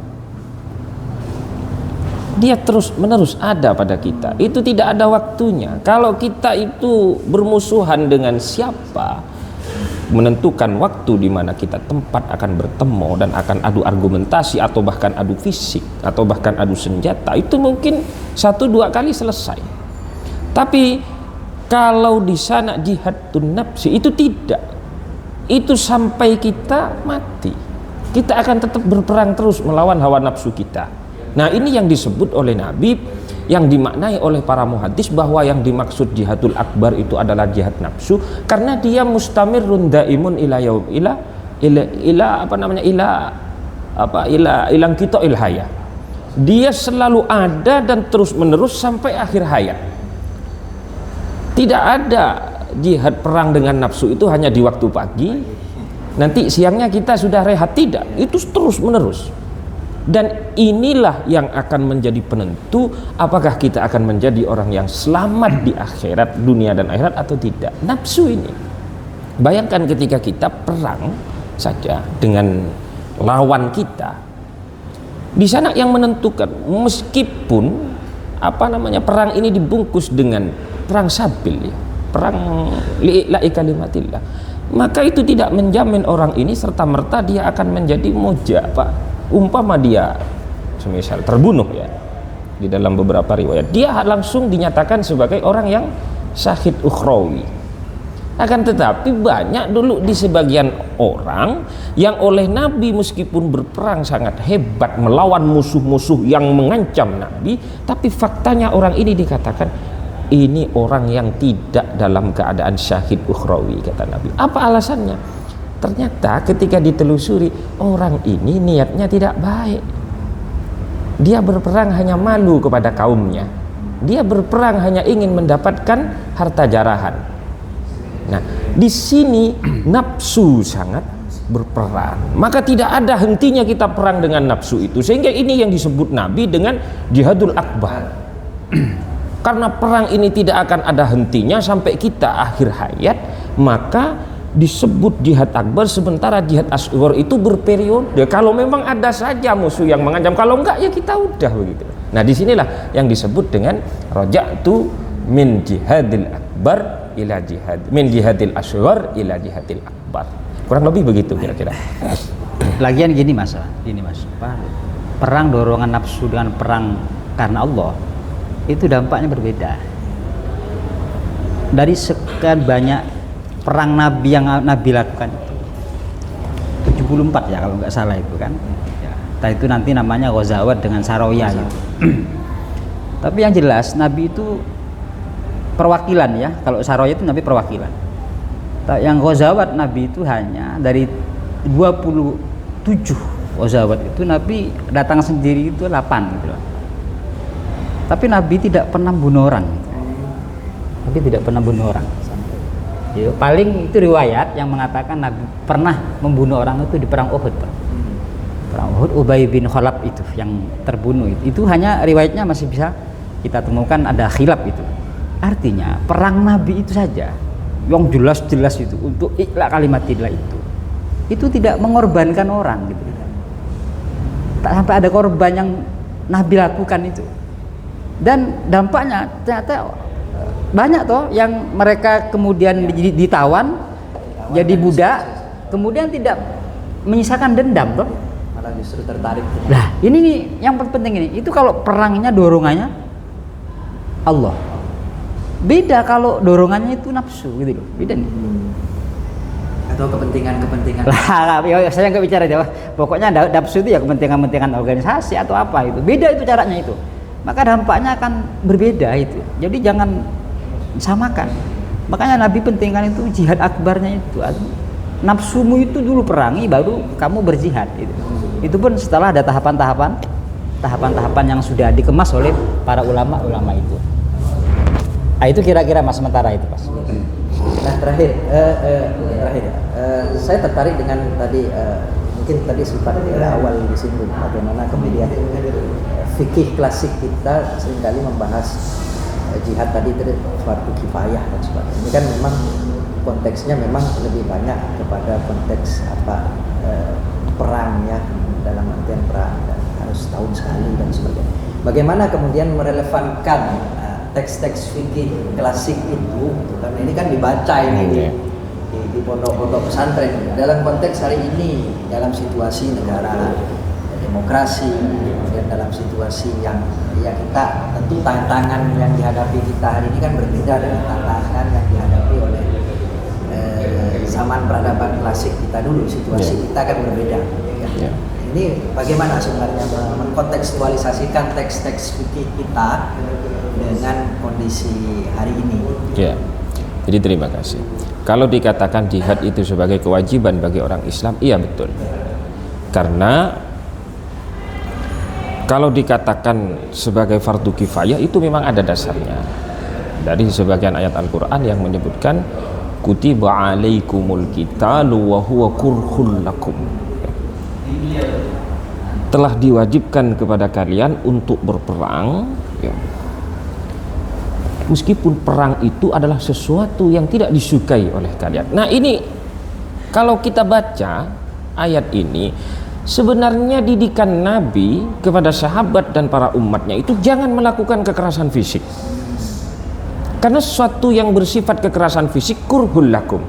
dia terus menerus ada pada kita, itu tidak ada waktunya. Kalau kita itu bermusuhan dengan siapa, menentukan waktu di mana kita tempat akan bertemu dan akan adu argumentasi atau bahkan adu fisik atau bahkan adu senjata, itu mungkin 1-2 kali selesai. Tapi kalau di sana jihadun nafsi itu tidak, itu sampai kita mati. Kita akan tetap berperang terus melawan hawa nafsu kita. Nah ini yang disebut oleh Nabi, yang dimaknai oleh para muhaddis bahwa yang dimaksud jihadul akbar itu adalah jihad nafsu, karena dia mustamirrun daimun ilang kita ilhaya. Dia selalu ada dan terus menerus sampai akhir hayat. Tidak ada jihad perang dengan nafsu itu hanya di waktu pagi, nanti siangnya kita sudah rehat, tidak, itu terus menerus. Dan inilah yang akan menjadi penentu apakah kita akan menjadi orang yang selamat di akhirat, dunia dan akhirat atau tidak. Nafsu ini, bayangkan ketika kita perang saja dengan lawan kita, di sana yang menentukan, meskipun perang ini dibungkus dengan perang sabil ya, perang li'ila'i kalimatillah, maka itu tidak menjamin orang ini serta merta dia akan menjadi moja, Pak. Umpama dia semisal terbunuh ya, di dalam beberapa riwayat dia langsung dinyatakan sebagai orang yang syahid ukhrawi. Akan tetapi banyak dulu di sebagian orang yang oleh Nabi meskipun berperang sangat hebat melawan musuh-musuh yang mengancam Nabi, tapi faktanya orang ini dikatakan ini orang yang tidak dalam keadaan syahid ukhrawi, kata Nabi. Apa alasannya? Ternyata ketika ditelusuri, orang ini niatnya tidak baik. Dia berperang hanya malu kepada kaumnya. Dia berperang hanya ingin mendapatkan harta jarahan. Nah, di sini nafsu sangat berperan. Maka tidak ada hentinya kita perang dengan nafsu itu. Sehingga ini yang disebut Nabi dengan jihadul akbar. Karena perang ini tidak akan ada hentinya sampai kita akhir hayat, maka disebut jihad akbar. Sementara jihad asghar itu berperiode. Kalau memang ada saja musuh yang mengancam, kalau enggak ya kita udah begitu. Nah, disinilah yang disebut dengan raja'tu min jihadil akbar ila jihad, min jihadil asghar ila jihadil akbar. Kurang lebih begitu kira-kira. Lagian gini mas, perang dorongan nafsu dengan perang karena Allah itu dampaknya berbeda. Dari sekian banyak perang Nabi yang Nabi lakukan itu 74 ya kalau nggak salah itu kan ya, itu nanti namanya Ghazawat dengan Saroya gitu. Tapi yang jelas Nabi itu perwakilan ya, kalau Saroya itu Nabi perwakilan. Yang Ghazawat Nabi itu hanya dari 27 Ghazawat itu Nabi datang sendiri itu 8 gitu loh. Tapi Nabi tidak pernah bunuh orang. Nabi tidak pernah bunuh orang. Ya, paling itu riwayat yang mengatakan Nabi pernah membunuh orang itu di perang Uhud. Perang Uhud, Ubay bin Khalaf itu yang terbunuh itu hanya riwayatnya masih bisa kita temukan, ada khilaf itu. Artinya perang Nabi itu saja yang jelas-jelas itu untuk ikhla kalimatillah itu tidak mengorbankan orang gitu. Tak sampai ada korban yang Nabi lakukan itu. Dan dampaknya ternyata banyak toh yang mereka kemudian ditawan jadi budak, kemudian tidak menyisakan dendam toh. Malah justru tertarik. Nah, ini nih yang penting ini. Itu kalau perangnya dorongannya Allah. Beda kalau dorongannya itu nafsu gitu loh. Beda nih. Atau kepentingan-kepentingan. Lah, saya nggak bicara Jawa. Pokoknya nafsu itu ya kepentingan-kepentingan organisasi atau apa itu. Beda itu caranya itu. Maka dampaknya akan berbeda itu. Jadi jangan samakan. Makanya Nabi pentingkan itu jihad akbarnya itu. Nafsumu itu dulu perangi, baru kamu berjihad itu. Itu pun setelah ada tahapan-tahapan yang sudah dikemas oleh para ulama-ulama itu. Nah, itu kira-kira mas sementara itu Mas. Nah terakhir saya tertarik dengan tadi mungkin tadi sempat di awal disinggung bagaimana kemudian fikih klasik kita seringkali membahas jihad tadi fardu kifayah dan sebagainya. Ini kan memang konteksnya memang lebih banyak kepada konteks perang ya, dalam artian perang dan harus tahun sekali dan sebagainya. Bagaimana kemudian merelevankan teks-teks fikih klasik itu, karena ini kan dibaca ini di pondok-pondok pesantren dalam konteks hari ini, dalam situasi negara demokrasi, kemudian dalam situasi yang ya kita tentu tantangan yang dihadapi kita hari ini kan berbeda dengan tantangan yang dihadapi oleh zaman peradaban klasik kita dulu. Situasi kita kan berbeda ya. Ini bagaimana sebenarnya mengkontekstualisasikan teks-teks fikih kita dengan kondisi hari ini? Ya, jadi terima kasih. Kalau dikatakan jihad itu sebagai kewajiban bagi orang Islam, iya betul. Karena kalau dikatakan sebagai fardu kifayah itu memang ada dasarnya. Dari sebagian ayat Al-Quran yang menyebutkan kutiba alaikumul qitalu wa huwa kurhul lakum. Telah diwajibkan kepada kalian untuk berperang ya. Meskipun perang itu adalah sesuatu yang tidak disukai oleh kalian. Nah ini kalau kita baca ayat ini, sebenarnya didikan Nabi kepada sahabat dan para umatnya itu jangan melakukan kekerasan fisik. Karena sesuatu yang bersifat kekerasan fisik kurhul lakum.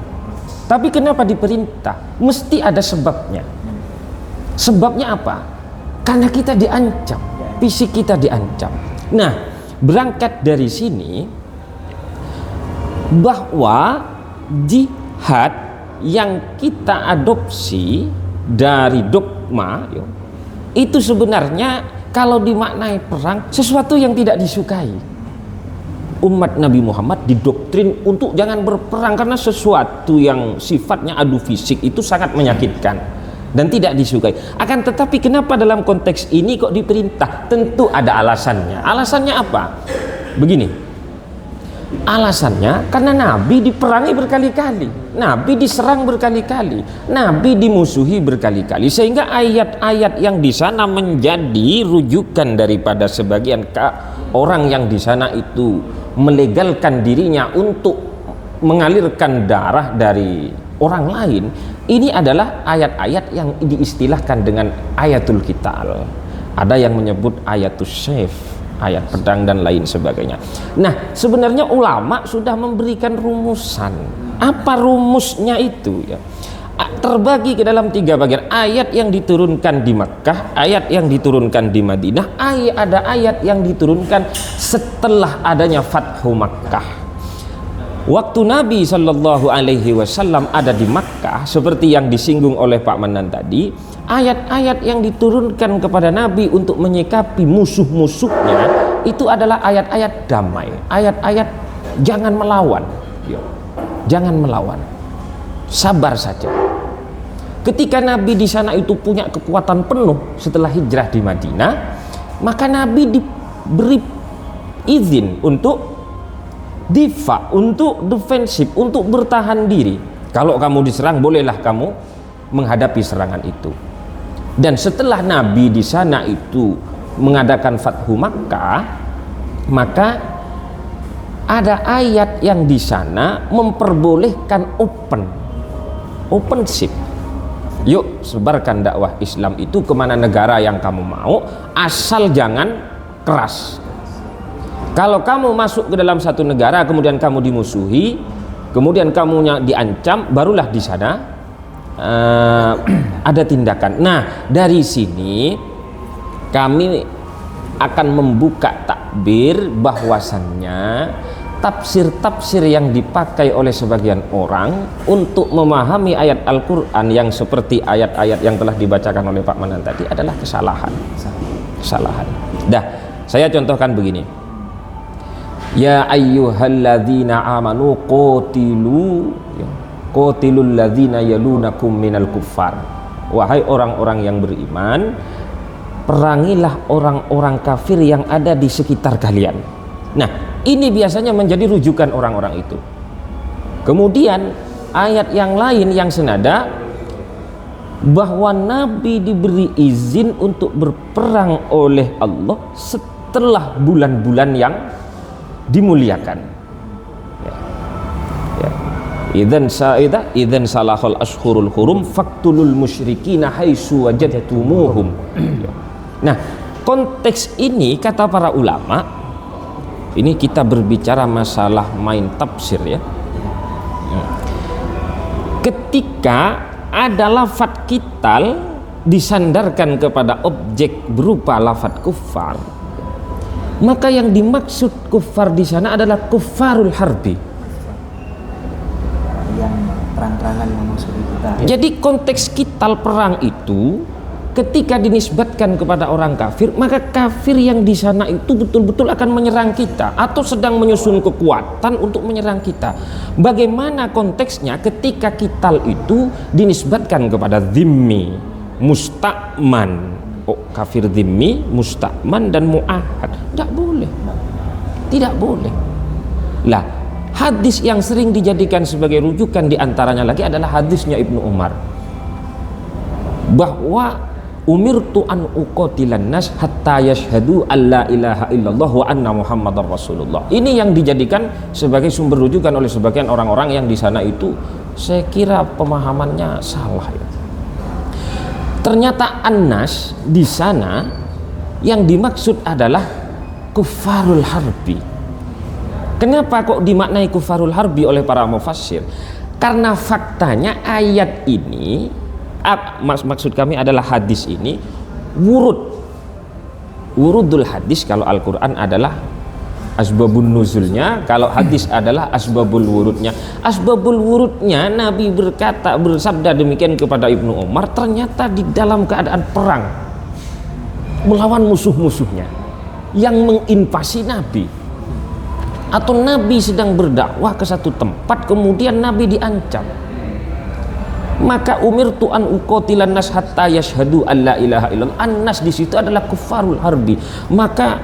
Tapi kenapa diperintah? Mesti ada sebabnya. Sebabnya apa? Karena kita diancam. fisik kita diancam. Nah, berangkat dari sini bahwa jihad yang kita adopsi dari dogma itu sebenarnya kalau dimaknai perang sesuatu yang tidak disukai. Umat Nabi Muhammad didoktrin untuk jangan berperang karena sesuatu yang sifatnya adu fisik itu sangat menyakitkan dan tidak disukai. Akan tetapi kenapa dalam konteks ini kok diperintah? Tentu ada alasannya. Alasannya apa? Begini, alasannya karena Nabi diperangi berkali-kali, Nabi diserang berkali-kali, Nabi dimusuhi berkali-kali, sehingga ayat-ayat yang di sana menjadi rujukan daripada sebagian orang yang di sana itu melegalkan dirinya untuk mengalirkan darah dari orang lain. Ini adalah ayat-ayat yang diistilahkan dengan ayatul qital. Ada yang menyebut ayatul syef, ayat pedang dan lain sebagainya. Nah, sebenarnya ulama sudah memberikan rumusan. Apa rumusnya itu ya? Terbagi ke dalam 3 bagian. Ayat yang diturunkan di Makkah, ayat yang diturunkan di Madinah, ada ayat yang diturunkan setelah adanya Fathu Makkah. Waktu Nabi Shallallahu Alaihi Wasallam ada di Makkah, seperti yang disinggung oleh Pak Manan tadi, ayat-ayat yang diturunkan kepada Nabi untuk menyikapi musuh-musuhnya itu adalah ayat-ayat damai, ayat-ayat jangan melawan, jangan melawan, sabar saja. Ketika Nabi di sana itu punya kekuatan penuh setelah hijrah di Madinah, maka Nabi diberi izin untuk difa, untuk defensif, untuk bertahan diri. Kalau kamu diserang, bolehlah kamu menghadapi serangan itu. Dan setelah Nabi di sana itu mengadakan Fathu Makkah, maka ada ayat yang di sana memperbolehkan open ship. Yuk sebarkan dakwah Islam itu kemana negara yang kamu mau, asal jangan keras. Kalau kamu masuk ke dalam satu negara kemudian kamu dimusuhi, kemudian kamunya diancam, barulah di sana ada tindakan. Nah, dari sini kami akan membuka takbir bahwasannya tafsir-tafsir yang dipakai oleh sebagian orang untuk memahami ayat Al-Quran yang seperti ayat-ayat yang telah dibacakan oleh Pak Manan tadi adalah kesalahan. Dah, saya contohkan begini. Ya ayyuhalladzina amanu qatilul ladzina yalunakum minal kuffar. Wahai orang-orang yang beriman, perangilah orang-orang kafir yang ada di sekitar kalian. Nah, ini biasanya menjadi rujukan orang-orang itu. Kemudian ayat yang lain yang senada bahwa Nabi diberi izin untuk berperang oleh Allah setelah bulan-bulan yang dimuliakan. Idzan salahul ashhurul hurum faqtulul musyrikina haitsu wajadtumuhum. Nah, konteks ini kata para ulama, ini kita berbicara masalah main tafsir ya. Ketika ada lafadz qital disandarkan kepada objek berupa lafadz kuffar, maka yang dimaksud kuffar di sana adalah kuffarul harbi, yang terang-terangan memusuhi kita. Jadi konteks qital perang itu ketika dinisbatkan kepada orang kafir, maka kafir yang di sana itu betul-betul akan menyerang kita atau sedang menyusun kekuatan untuk menyerang kita. Bagaimana konteksnya ketika qital itu dinisbatkan kepada dhimmi, musta'man, kafir dhimmi, musta'man dan mu'ahad? Tidak boleh. Tidak boleh. Lah, hadis yang sering dijadikan sebagai rujukan diantaranya lagi adalah hadisnya Ibnu Umar, bahwa umirtu an uqatilan nas hatta yashhadu alla ilaha illallah wa anna muhammadar rasulullah. Ini yang dijadikan sebagai sumber rujukan oleh sebagian orang-orang yang di sana itu. Saya kira pemahamannya salah ya. Ternyata an-nas di sana yang dimaksud adalah kuffarul harbi. Kenapa kok dimaknai kuffarul harbi oleh para mufassir? Karena faktanya ayat ini, maksud kami adalah hadis ini Wurudul hadis kalau Al-Quran adalah asbabun nuzulnya, kalau hadis adalah asbabul wurudnya. Asbabul wurudnya Nabi bersabda demikian kepada Ibnu Umar, ternyata di dalam keadaan perang melawan musuh-musuhnya yang menginvasi Nabi, atau Nabi sedang berdakwah ke satu tempat kemudian Nabi diancam, maka umirtu an uqatilan nas hatta yashhadu alla ilaha illallah. An-nas di situ adalah kufarul harbi. Maka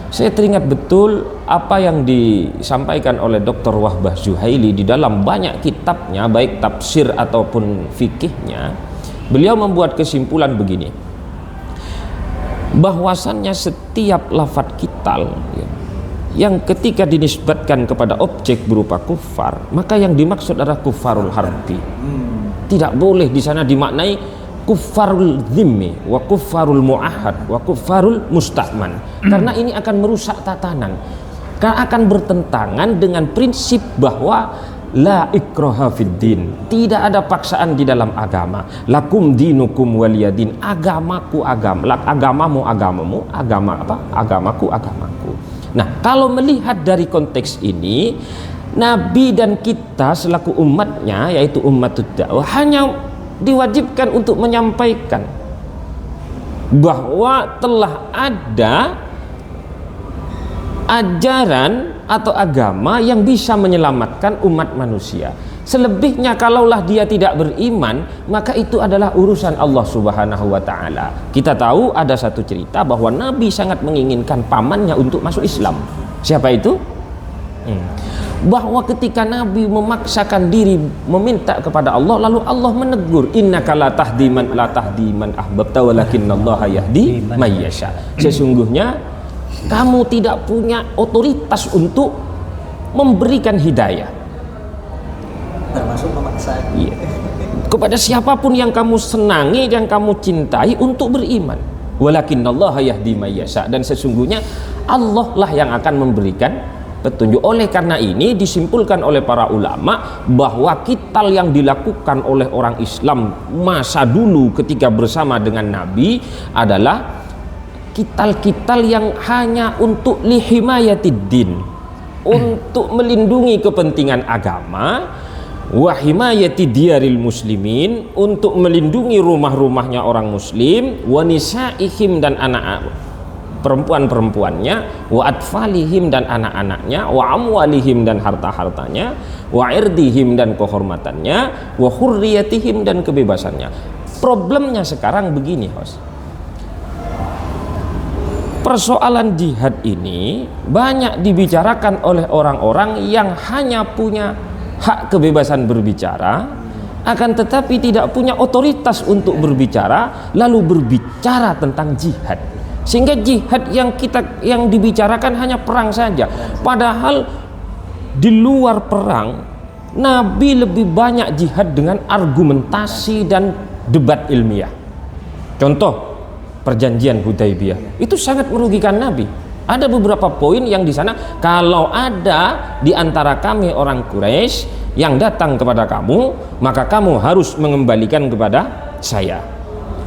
saya teringat betul apa yang disampaikan oleh Dr. Wahbah Zuhaili di dalam banyak kitabnya, baik tafsir ataupun fikihnya. Beliau membuat kesimpulan begini, bahwasannya setiap lafadz qital yang ketika dinisbatkan kepada objek berupa kufar, maka yang dimaksud adalah kufarul harbi. Tidak boleh di sana dimaknai kufarul dhimmi wa kufarul mu'ahad wa kufarul musta'man, karena ini akan merusak tatanan, karena akan bertentangan dengan prinsip bahwa la ikraha fid din, tidak ada paksaan di dalam agama. Lakum dinukum waliyadin, agamaku agamamu agamamu, agamaku agamaku. Nah, kalau melihat dari konteks ini, Nabi dan kita selaku umatnya, yaitu umatud dakwah, hanya diwajibkan untuk menyampaikan bahwa telah ada ajaran atau agama yang bisa menyelamatkan umat manusia. Selebihnya kalaulah dia tidak beriman, maka itu adalah urusan Allah Subhanahu wa taala. Kita tahu ada satu cerita bahwa Nabi sangat menginginkan pamannya untuk masuk Islam. Siapa itu? Bahwa ketika Nabi memaksakan diri meminta kepada Allah, lalu Allah menegur, innaka la tahdi man ahbabta walakinnallaha yahdi may yasha. Sesungguhnya kamu tidak punya otoritas untuk memberikan hidayah, termasuk memaksa kepada siapapun yang kamu senangi, yang kamu cintai untuk beriman. Walakinnallaha yahdi may yasha, dan sesungguhnya Allah lah yang akan memberikan petunjuk. Oleh karena ini disimpulkan oleh para ulama bahwa qital yang dilakukan oleh orang Islam masa dulu ketika bersama dengan Nabi adalah qital-qital yang hanya untuk lihimayatid din, untuk melindungi kepentingan agama, wa himayati diyaril muslimin, untuk melindungi rumah-rumahnya orang muslim, wa nisaihim, dan anak perempuan-perempuannya, wa atfalihim, dan anak-anaknya, wa amwalihim, dan harta-hartanya, wa irdihim, dan kehormatannya, wa hurriyatihim, dan kebebasannya. Problemnya sekarang begini, host. Persoalan jihad ini banyak dibicarakan oleh orang-orang yang hanya punya hak kebebasan berbicara, akan tetapi tidak punya otoritas untuk berbicara, lalu berbicara tentang jihad. Sehingga jihad yang dibicarakan hanya perang saja, padahal di luar perang Nabi lebih banyak jihad dengan argumentasi dan debat ilmiah. Contoh perjanjian Hudaybiyah itu sangat merugikan Nabi. Ada beberapa poin yang di sana, kalau ada di antara kami orang Quraisy yang datang kepada kamu, maka kamu harus mengembalikan kepada saya,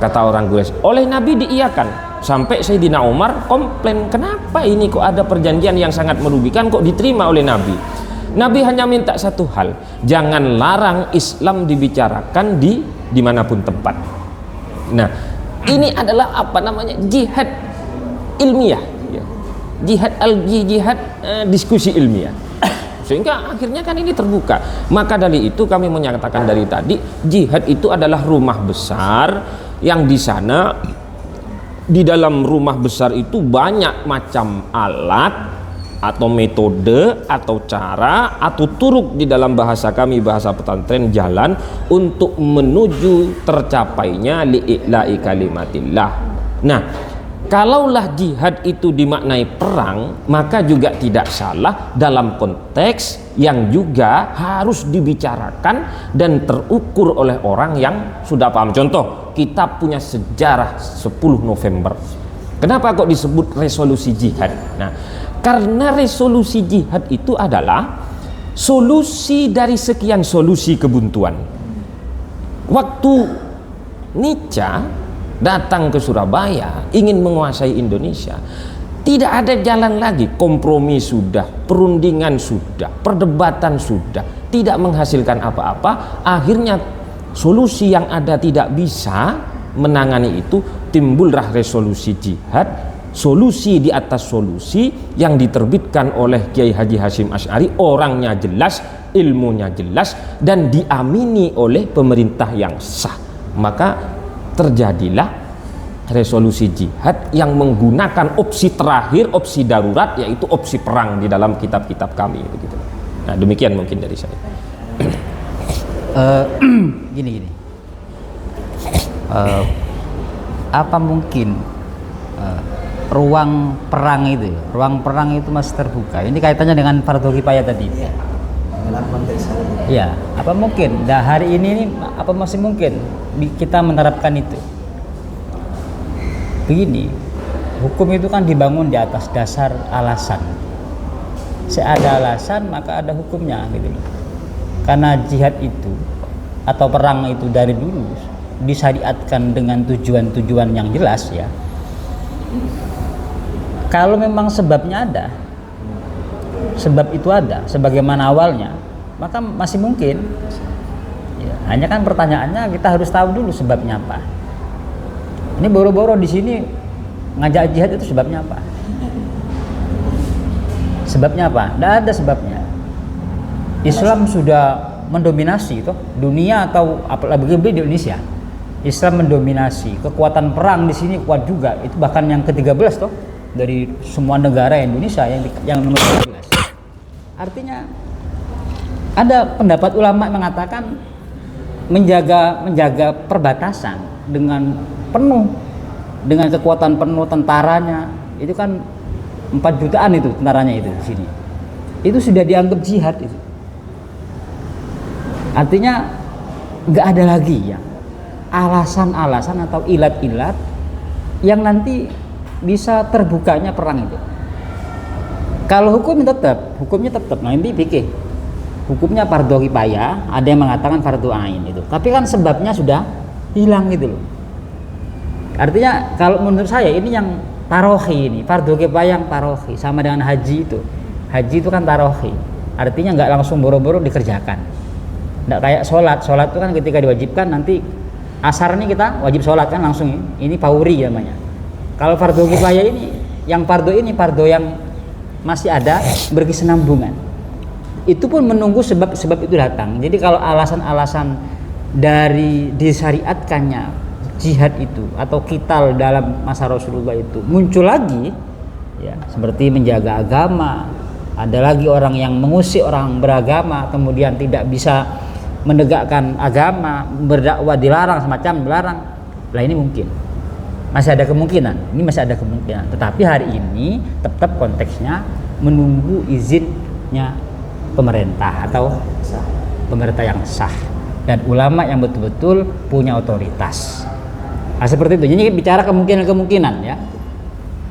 kata orang Quraisy. Oleh Nabi diiyakan. Sampai Sayyidina Umar komplain, kenapa ini kok ada perjanjian yang sangat merugikan kok diterima oleh Nabi. Nabi hanya minta satu hal, jangan larang Islam dibicarakan di dimanapun tempat. Nah, ini adalah apa namanya, jihad ilmiah, jihad diskusi ilmiah, sehingga akhirnya kan ini terbuka. Maka dari itu kami menyatakan dari tadi, jihad itu adalah rumah besar yang di sana, di dalam rumah besar itu banyak macam alat atau metode atau cara atau turuk, di dalam bahasa kami, bahasa pesantren, jalan untuk menuju tercapainya li'ila'i kalimatillah. Nah, kalaulah jihad itu dimaknai perang, maka juga tidak salah dalam konteks yang juga harus dibicarakan dan terukur oleh orang yang sudah paham. Contoh, kita punya sejarah 10 November. Kenapa kok disebut resolusi jihad? Nah, karena resolusi jihad itu adalah solusi dari sekian solusi kebuntuan. Waktu Nietzsche datang ke Surabaya ingin menguasai Indonesia, tidak ada jalan lagi. Kompromi sudah, perundingan sudah, perdebatan sudah, tidak menghasilkan apa-apa. Akhirnya solusi yang ada tidak bisa menangani itu, timbullah resolusi jihad, solusi di atas solusi yang diterbitkan oleh Kiai Haji Hasyim Asy'ari. Orangnya jelas, ilmunya jelas, dan diamini oleh pemerintah yang sah. Maka terjadilah resolusi jihad yang menggunakan opsi terakhir, opsi darurat, yaitu opsi perang di dalam kitab-kitab kami begitu. Nah, demikian mungkin dari saya. Gini. Apa mungkin ruang perang itu masih terbuka? Ini kaitannya dengan fardhu kifayah tadi. Dalam konteks Ya, apa mungkin? Nah, hari ini apa masih mungkin kita menerapkan itu? Begini, hukum itu kan dibangun di atas dasar alasan. Seada alasan maka ada hukumnya gitu. Karena jihad itu atau perang itu dari dulu disyariatkan dengan tujuan-tujuan yang jelas ya. Kalau memang sebabnya ada, sebab itu ada, sebagaimana awalnya, maka masih mungkin. Ya, hanya kan pertanyaannya kita harus tahu dulu sebabnya apa. Ini boro-boro di sini ngajak jihad itu sebabnya apa? Sebabnya apa? Tidak ada sebabnya. Islam sudah mendominasi toh dunia atau apalagi di Indonesia. Islam mendominasi, kekuatan perang di sini kuat juga. Itu bahkan yang ke-13 toh dari semua negara Indonesia yang nomor 13. Artinya ada pendapat ulama yang mengatakan menjaga perbatasan dengan penuh, dengan kekuatan penuh tentaranya, itu kan 4 jutaan itu tentaranya itu di sini. Itu sudah dianggap jihad itu. Artinya nggak ada lagi ya alasan-alasan atau ilat-ilat yang nanti bisa terbukanya perang itu. Kalau hukumnya tetap nanti fikih. Hukumnya fardhu kifayah, ada yang mengatakan fardhu ain itu. Tapi kan sebabnya sudah hilang gitu loh. Artinya kalau menurut saya ini yang tarohi ini, fardhu kifayah yang tarohi sama dengan haji itu. Haji itu kan tarohi. Artinya nggak langsung boro-boro dikerjakan. Nggak kayak sholat itu kan ketika diwajibkan nanti asar nih kita wajib sholat kan langsung ini pauri namanya. Kalau fardhu kifayah ini yang fardhu yang masih ada berkesinambungan. Itu pun menunggu sebab itu datang. Jadi kalau alasan-alasan dari disyariatkannya jihad itu atau qital dalam masa Rasulullah itu muncul lagi ya, seperti menjaga agama, ada lagi orang yang mengusik orang beragama kemudian tidak bisa menegakkan agama, berdakwah dilarang, semacam dilarang. Lah ini mungkin masih ada kemungkinan, tetapi hari ini tetap konteksnya menunggu izinnya pemerintah atau pemerintah yang sah dan ulama yang betul-betul punya otoritas. Nah, seperti itu. Jadi bicara kemungkinan ya.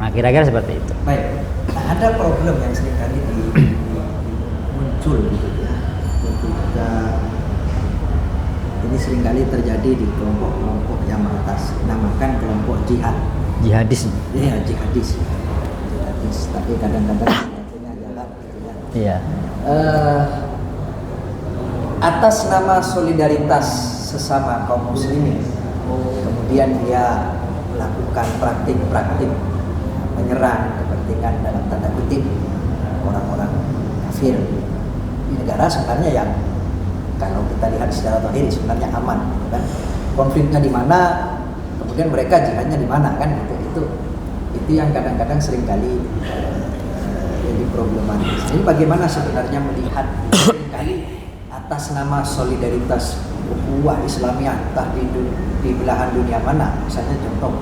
Nah, kira-kira seperti itu. Baik. Nah, ada problem yang seringkali muncul gitu ya. Ketika ini seringkali terjadi di kelompok-kelompok yang mengatasnamakan kelompok Jihadis. Iya, jihadis. Tapi kadang-kadang punya jalan gitu ya. Iya. Atas nama solidaritas sesama kaum muslimin, kemudian dia melakukan praktik-praktik menyerang kepentingan dalam tanda kutip orang-orang kafir di negara sebenarnya yang kalau kita lihat secara zahir sebenarnya aman, gitu kan? Konfliknya di mana, kemudian mereka jihadnya di mana kan? Itu yang kadang-kadang seringkali jadi problematis. Ini bagaimana sebenarnya melihat seringkali atas nama solidaritas ukhuwah Islamiyah entah di belahan dunia mana, misalnya contoh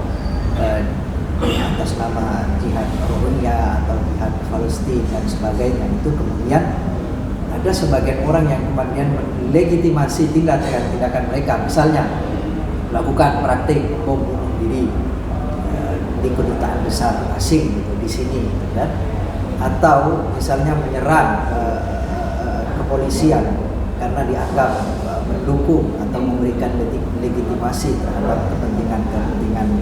atas nama jihad Rohingya atau jihad Palestina dan sebagainya, itu kemudian ada sebagian orang yang kemudian melegitimasi tindakan mereka, misalnya melakukan praktik bom bunuh diri di kedutaan besar asing gitu di sini, gitu kan? Atau misalnya menyerang kepolisian karena dianggap mendukung atau memberikan legitimasi terhadap kepentingan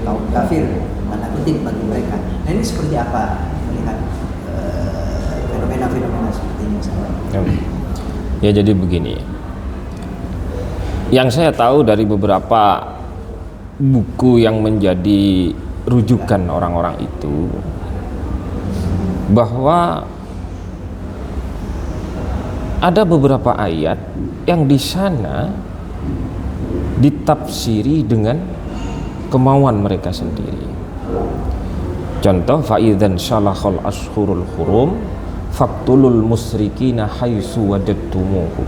kaum kafir, tanda kutip, bagi mereka. Nah, ini seperti apa melihat fenomena-fenomena seperti ini? Ya, jadi begini. Yang saya tahu dari beberapa buku yang menjadi rujukan orang-orang itu, bahwa ada beberapa ayat yang di sana ditafsiri dengan kemauan mereka sendiri. Contoh, fa'idzan syalakhal ashhurul hurum faqtulul musyrikina haitsu wajadtumuhum.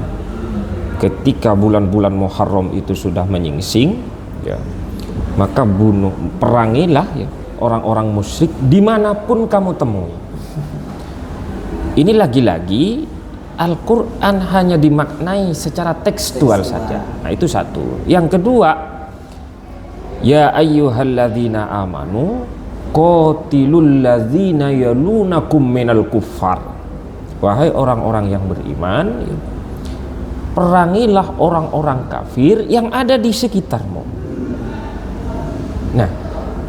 Ketika bulan-bulan Muharram itu sudah menyingsing, ya, maka perangilah ya orang-orang musyrik dimanapun kamu temui. Ini lagi-lagi Al-Quran hanya dimaknai secara tekstual saja. Nah, itu satu. Yang kedua, ya ayyuhalladzina amanu qatilul ladzina yalunakum minal kuffar. Wahai orang-orang yang beriman, perangilah orang-orang kafir yang ada di sekitarmu. Nah,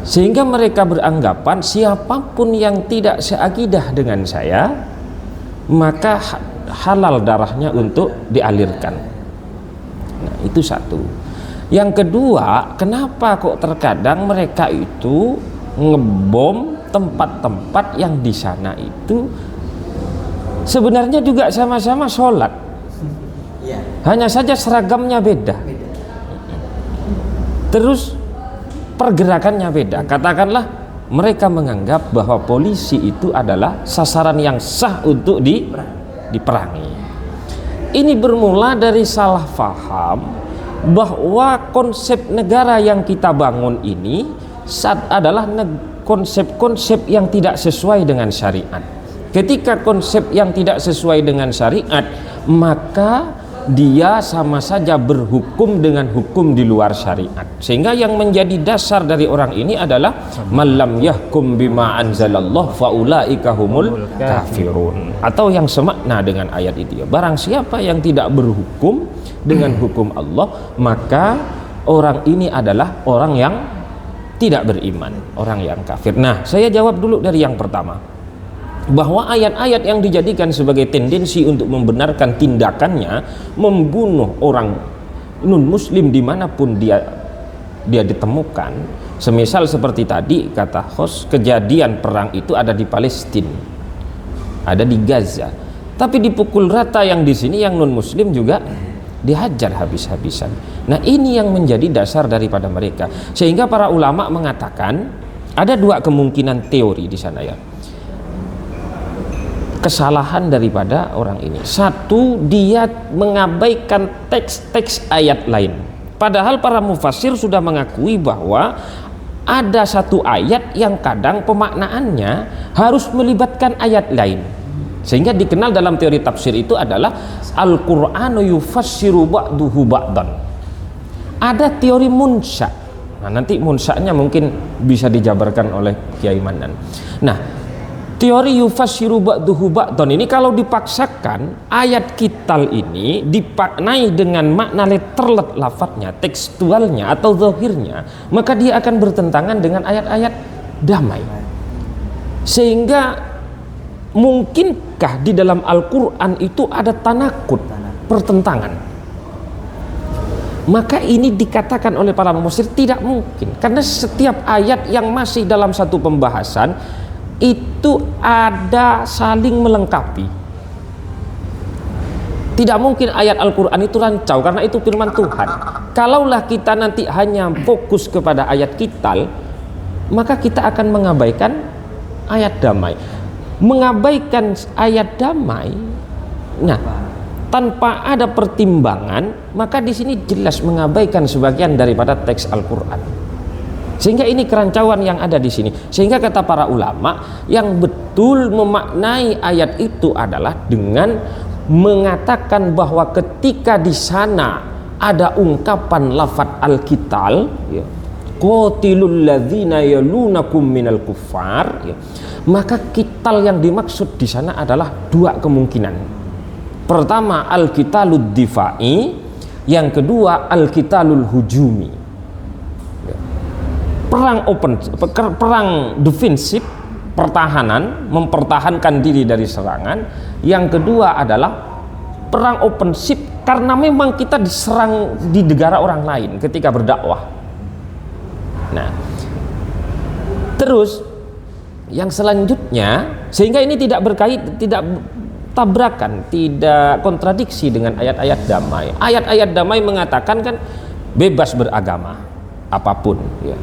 sehingga mereka beranggapan siapapun yang tidak seakidah dengan saya, maka halal darahnya untuk dialirkan. Nah, itu satu. Yang kedua, kenapa kok terkadang mereka itu ngebom tempat-tempat yang di sana itu sebenarnya juga sama-sama sholat, hanya saja seragamnya beda, terus pergerakannya beda. Katakanlah mereka menganggap bahwa polisi itu adalah sasaran yang sah untuk diperangi. Ini bermula dari salah faham bahwa konsep negara yang kita bangun ini adalah konsep-konsep yang tidak sesuai dengan syariat. Ketika konsep yang tidak sesuai dengan syariat, maka dia sama saja berhukum dengan hukum di luar syariat. Sehingga yang menjadi dasar dari orang ini adalah malam yahkum bima anzalallah faulaika humul kafirun, atau yang semakna dengan ayat itu ya, barang siapa yang tidak berhukum dengan hukum Allah, maka orang ini adalah orang yang tidak beriman, orang yang kafir. Nah, saya jawab dulu dari yang pertama, bahwa ayat-ayat yang dijadikan sebagai tendensi untuk membenarkan tindakannya membunuh orang non-muslim dimanapun dia ditemukan, semisal seperti tadi kata host, kejadian perang itu ada di Palestina, ada di Gaza, tapi dipukul rata yang di sini yang non-muslim juga dihajar habis-habisan. Nah, ini yang menjadi dasar daripada mereka, sehingga para ulama mengatakan ada dua kemungkinan teori di sana ya, kesalahan daripada orang ini. Satu, dia mengabaikan teks-teks ayat lain, padahal para mufassir sudah mengakui bahwa ada satu ayat yang kadang pemaknaannya harus melibatkan ayat lain, sehingga dikenal dalam teori tafsir itu adalah Al-Qur'anu yufassiru ba'duhu ba'dan. Ada teori munsya. Nah, nanti munsyanya mungkin bisa dijabarkan oleh Kiai Manan. Nah, teori yufassiru ba'duhu ba'dan ini kalau dipaksakan ayat Qital ini dipaknai dengan makna letterlet lafadznya, tekstualnya atau zahirnya, maka dia akan bertentangan dengan ayat-ayat damai. Sehingga mungkinkah di dalam Al-Quran itu ada tanakut, pertentangan? Maka ini dikatakan oleh para mufassir tidak mungkin, karena setiap ayat yang masih dalam satu pembahasan itu ada saling melengkapi. Tidak mungkin ayat Al-Quran itu rancau, karena itu firman Tuhan. Kalaulah kita nanti hanya fokus kepada ayat Qital, maka kita akan mengabaikan ayat damai. Mengabaikan ayat damai, nah, tanpa ada pertimbangan, maka di sini jelas mengabaikan sebagian daripada teks Al-Quran. Sehingga ini kerancauan yang ada di sini. Sehingga kata para ulama, yang betul memaknai ayat itu adalah dengan mengatakan bahwa ketika di sana ada ungkapan lafadz al-qital, ya, qatilul ladzina yalunakum minal kuffar, ya, maka qital yang dimaksud di sana adalah dua kemungkinan. Pertama al-qitalud difa'i, yang kedua al-qitalul hujumi. Perang defensif, pertahanan, mempertahankan diri dari serangan. Yang kedua adalah perang offensif, karena memang kita diserang di negara orang lain ketika berdakwah. Nah, terus yang selanjutnya, sehingga ini tidak tabrakan, tidak kontradiksi dengan ayat-ayat damai. Ayat-ayat damai mengatakan kan bebas beragama apapun, ya,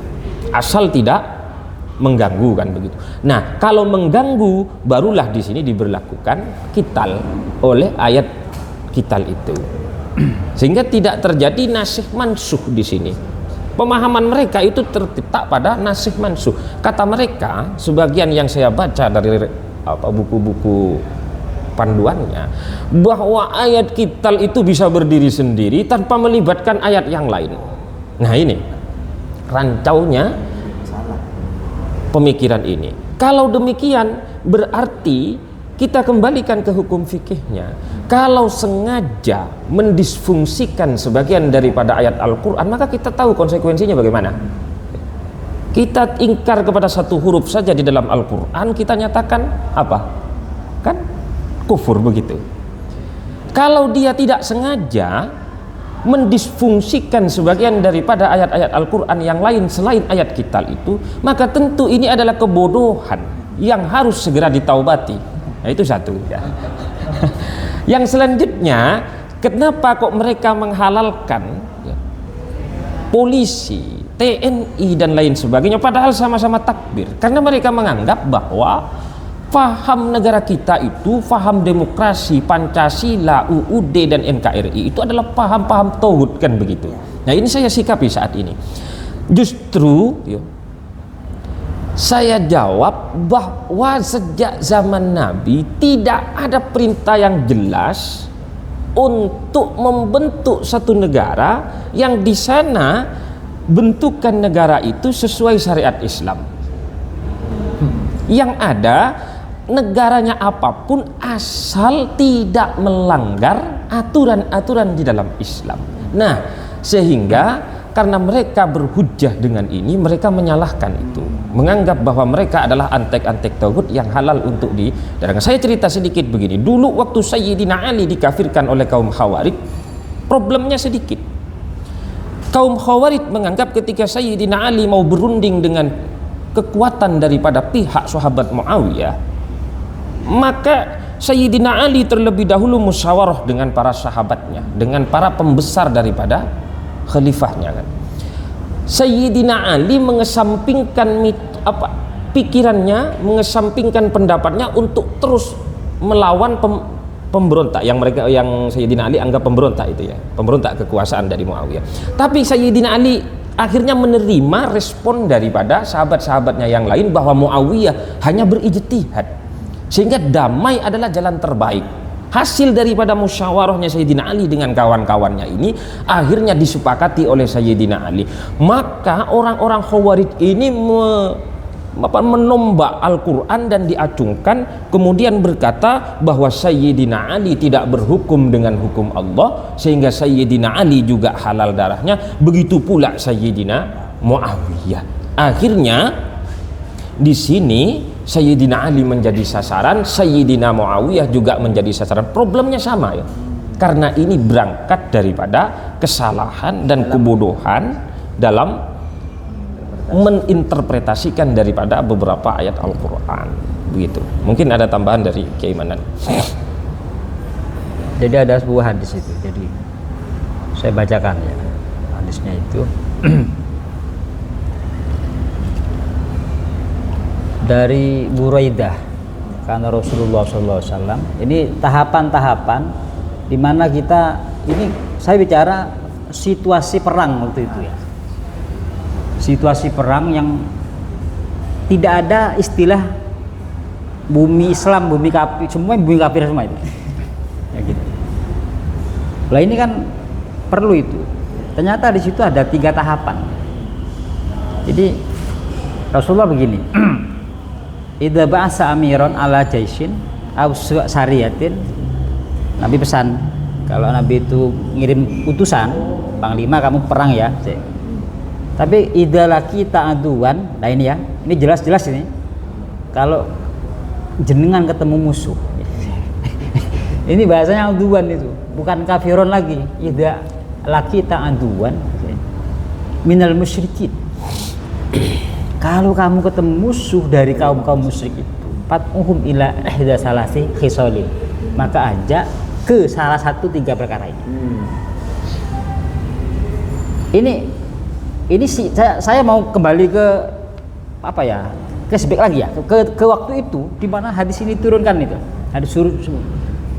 asal tidak mengganggu, kan begitu. Nah, kalau mengganggu barulah di sini diberlakukan qital oleh ayat qital itu, sehingga tidak terjadi nasikh mansuh di sini. Pemahaman mereka itu terletak pada nasikh mansuh. Kata mereka, sebagian yang saya baca dari buku-buku panduannya, bahwa ayat qital itu bisa berdiri sendiri tanpa melibatkan ayat yang lain. Nah, ini rancaunya pemikiran ini. Kalau demikian berarti kita kembalikan ke hukum fikihnya. Kalau sengaja mendisfungsikan sebagian daripada ayat Al-Quran, maka kita tahu konsekuensinya bagaimana. Kita ingkar kepada satu huruf saja di dalam Al-Quran, kita nyatakan apa? Kan kufur, begitu. Kalau dia tidak sengaja mendisfungsikan sebagian daripada ayat-ayat Al-Quran yang lain selain ayat qital itu, maka tentu ini adalah kebodohan yang harus segera ditaubati. Nah, itu satu, ya. Yang selanjutnya, kenapa kok mereka menghalalkan, ya, polisi, TNI dan lain sebagainya, padahal sama-sama takbir? Karena mereka menganggap bahwa faham negara kita itu, faham demokrasi, Pancasila, UUD dan NKRI itu adalah paham-paham tauhid, kan begitu. Nah, ini saya sikapi saat ini. Justru, ya, saya jawab bahwa sejak zaman Nabi tidak ada perintah yang jelas untuk membentuk satu negara yang di sana bentukan negara itu sesuai syariat Islam. Yang ada negaranya apapun asal tidak melanggar aturan-aturan di dalam Islam. Nah, sehingga karena mereka berhujjah dengan ini, mereka menyalahkan itu, menganggap bahwa mereka adalah antek-antek tauhid yang halal untuk didarahkan. Saya cerita sedikit begini. Dulu waktu Sayyidina Ali dikafirkan oleh kaum Khawarij, problemnya sedikit. Kaum Khawarij menganggap ketika Sayyidina Ali mau berunding dengan kekuatan daripada pihak sahabat Muawiyah, maka Sayyidina Ali terlebih dahulu musyawarah dengan para sahabatnya, dengan para pembesar daripada khalifahnya, kan. Sayyidina Ali mengesampingkan pikirannya, mengesampingkan pendapatnya untuk terus melawan pemberontak yang Sayyidina Ali anggap pemberontak itu, ya, pemberontak kekuasaan dari Muawiyah. Tapi Sayyidina Ali akhirnya menerima respon daripada sahabat-sahabatnya yang lain bahwa Muawiyah hanya berijtihad, sehingga damai adalah jalan terbaik. Hasil daripada musyawarahnya Sayyidina Ali dengan kawan-kawannya ini akhirnya disepakati oleh Sayyidina Ali. Maka orang-orang Khawarij ini menombak Al-Quran dan diacungkan, kemudian berkata bahwa Sayyidina Ali tidak berhukum dengan hukum Allah, sehingga Sayyidina Ali juga halal darahnya, begitu pula Sayyidina Muawiyah. Akhirnya di sini Sayyidina Ali menjadi sasaran, Sayyidina Muawiyah juga menjadi sasaran. Problemnya sama, ya, karena ini berangkat daripada kesalahan dan kebodohan dalam meninterpretasikan daripada beberapa ayat Al-Quran, begitu. Mungkin ada tambahan dari Kiai Manan. Jadi ada sebuah hadis itu, jadi saya bacakan, ya, hadisnya itu. Dari Buraidah, karena Rasulullah SAW, ini tahapan-tahapan di mana kita, ini saya bicara situasi perang waktu itu, ya, situasi perang yang tidak ada istilah bumi Islam, bumi kafir, semua bumi kafir semua itu, ya, gitu. Lah ini kan perlu itu. Ternyata di situ ada 3 tahapan. Jadi Rasulullah begini. Idza ba'asa amiran ala jaisin aw sariyatin Nabi pesan, kalau Nabi itu ngirim utusan, panglima kamu perang ya. Tapi idalaki ta'aduan, nah ini ya, ini jelas-jelas ini. Kalau jenengan ketemu musuh, ini bahasanya aduan itu, bukan kafiron lagi. Idalaki ta'aduan minal musyrikin. Kalau kamu ketemu musuh dari kaum musyrik itu, fat'uhum ila ihda salasi khisalin, maka ajak ke salah satu 3 perkara ini. Ini sih saya mau kembali ke apa ya? Flashback lagi ya ke waktu itu di mana hadis ini turunkan itu. Hadis suruh.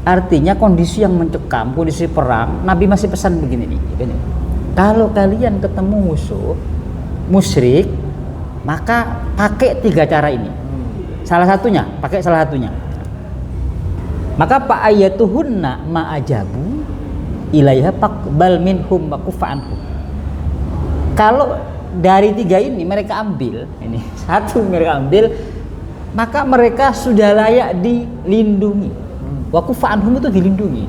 Artinya kondisi yang mencekam, kondisi perang, Nabi masih pesan begini nih. Kalau kalian ketemu musuh musyrik, maka pakai 3 cara ini. Salah satunya, pakai salah satunya. Maka fa ayatuhunna ma ajabu ilaiha faqbal minhum wa kufa anhum. Kalau dari 3 ini mereka ambil, ini satu mereka ambil, maka mereka sudah layak dilindungi. Wa kufa anhum itu dilindungi.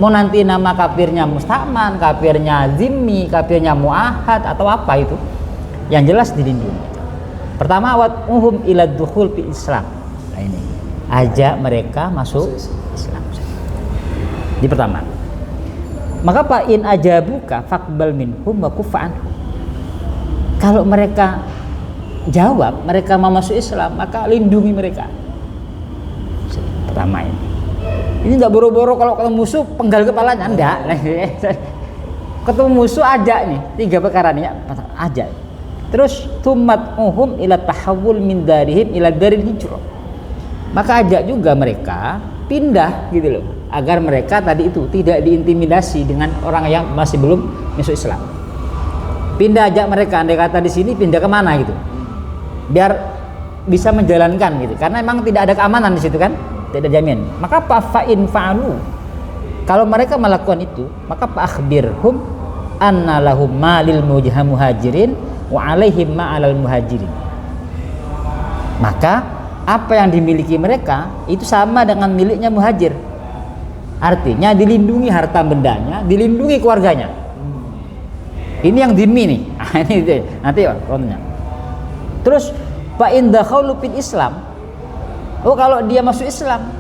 Mau nanti nama kafirnya musta'man, kafirnya zimmi, kafirnya muahad atau apa itu, yang jelas dilindungi. Pertama, wat'uhum ila dukhul fi Islam. Nah ini, ajak mereka masuk Islam. Di pertama. Maka fa in ajabuka faqbal minhum wa kufa anhum. Kalau mereka jawab, mereka mau masuk Islam, maka lindungi mereka. Pertama ini. Ini enggak boro-boro kalau ketemu musuh penggal kepalanya, enggak. Ketemu musuh ajak nih, 3 perkara nih, ajak. Terus tumat'uhum ila tahawul min darihim ila daril hijrah. Maka ajak juga mereka pindah gitu loh, agar mereka tadi itu tidak diintimidasi dengan orang yang masih belum masuk Islam. Pindah ajak mereka, andai kata di sini pindah kemana gitu, biar bisa menjalankan gitu, karena memang tidak ada keamanan di situ kan, tidak ada jamin. Maka fa'in fa'alu, kalau mereka melakukan itu, maka fa'akhbirhum anna lahum malil muhajirin wa alaihim ma'alal muhajirin. Maka apa yang dimiliki mereka itu sama dengan miliknya muhajir, artinya dilindungi harta bendanya, dilindungi keluarganya. Ini yang dimi nih. Ini nanti ya kontennya. Terus fa in dakhalu fil Islam. Oh, kalau dia masuk Islam,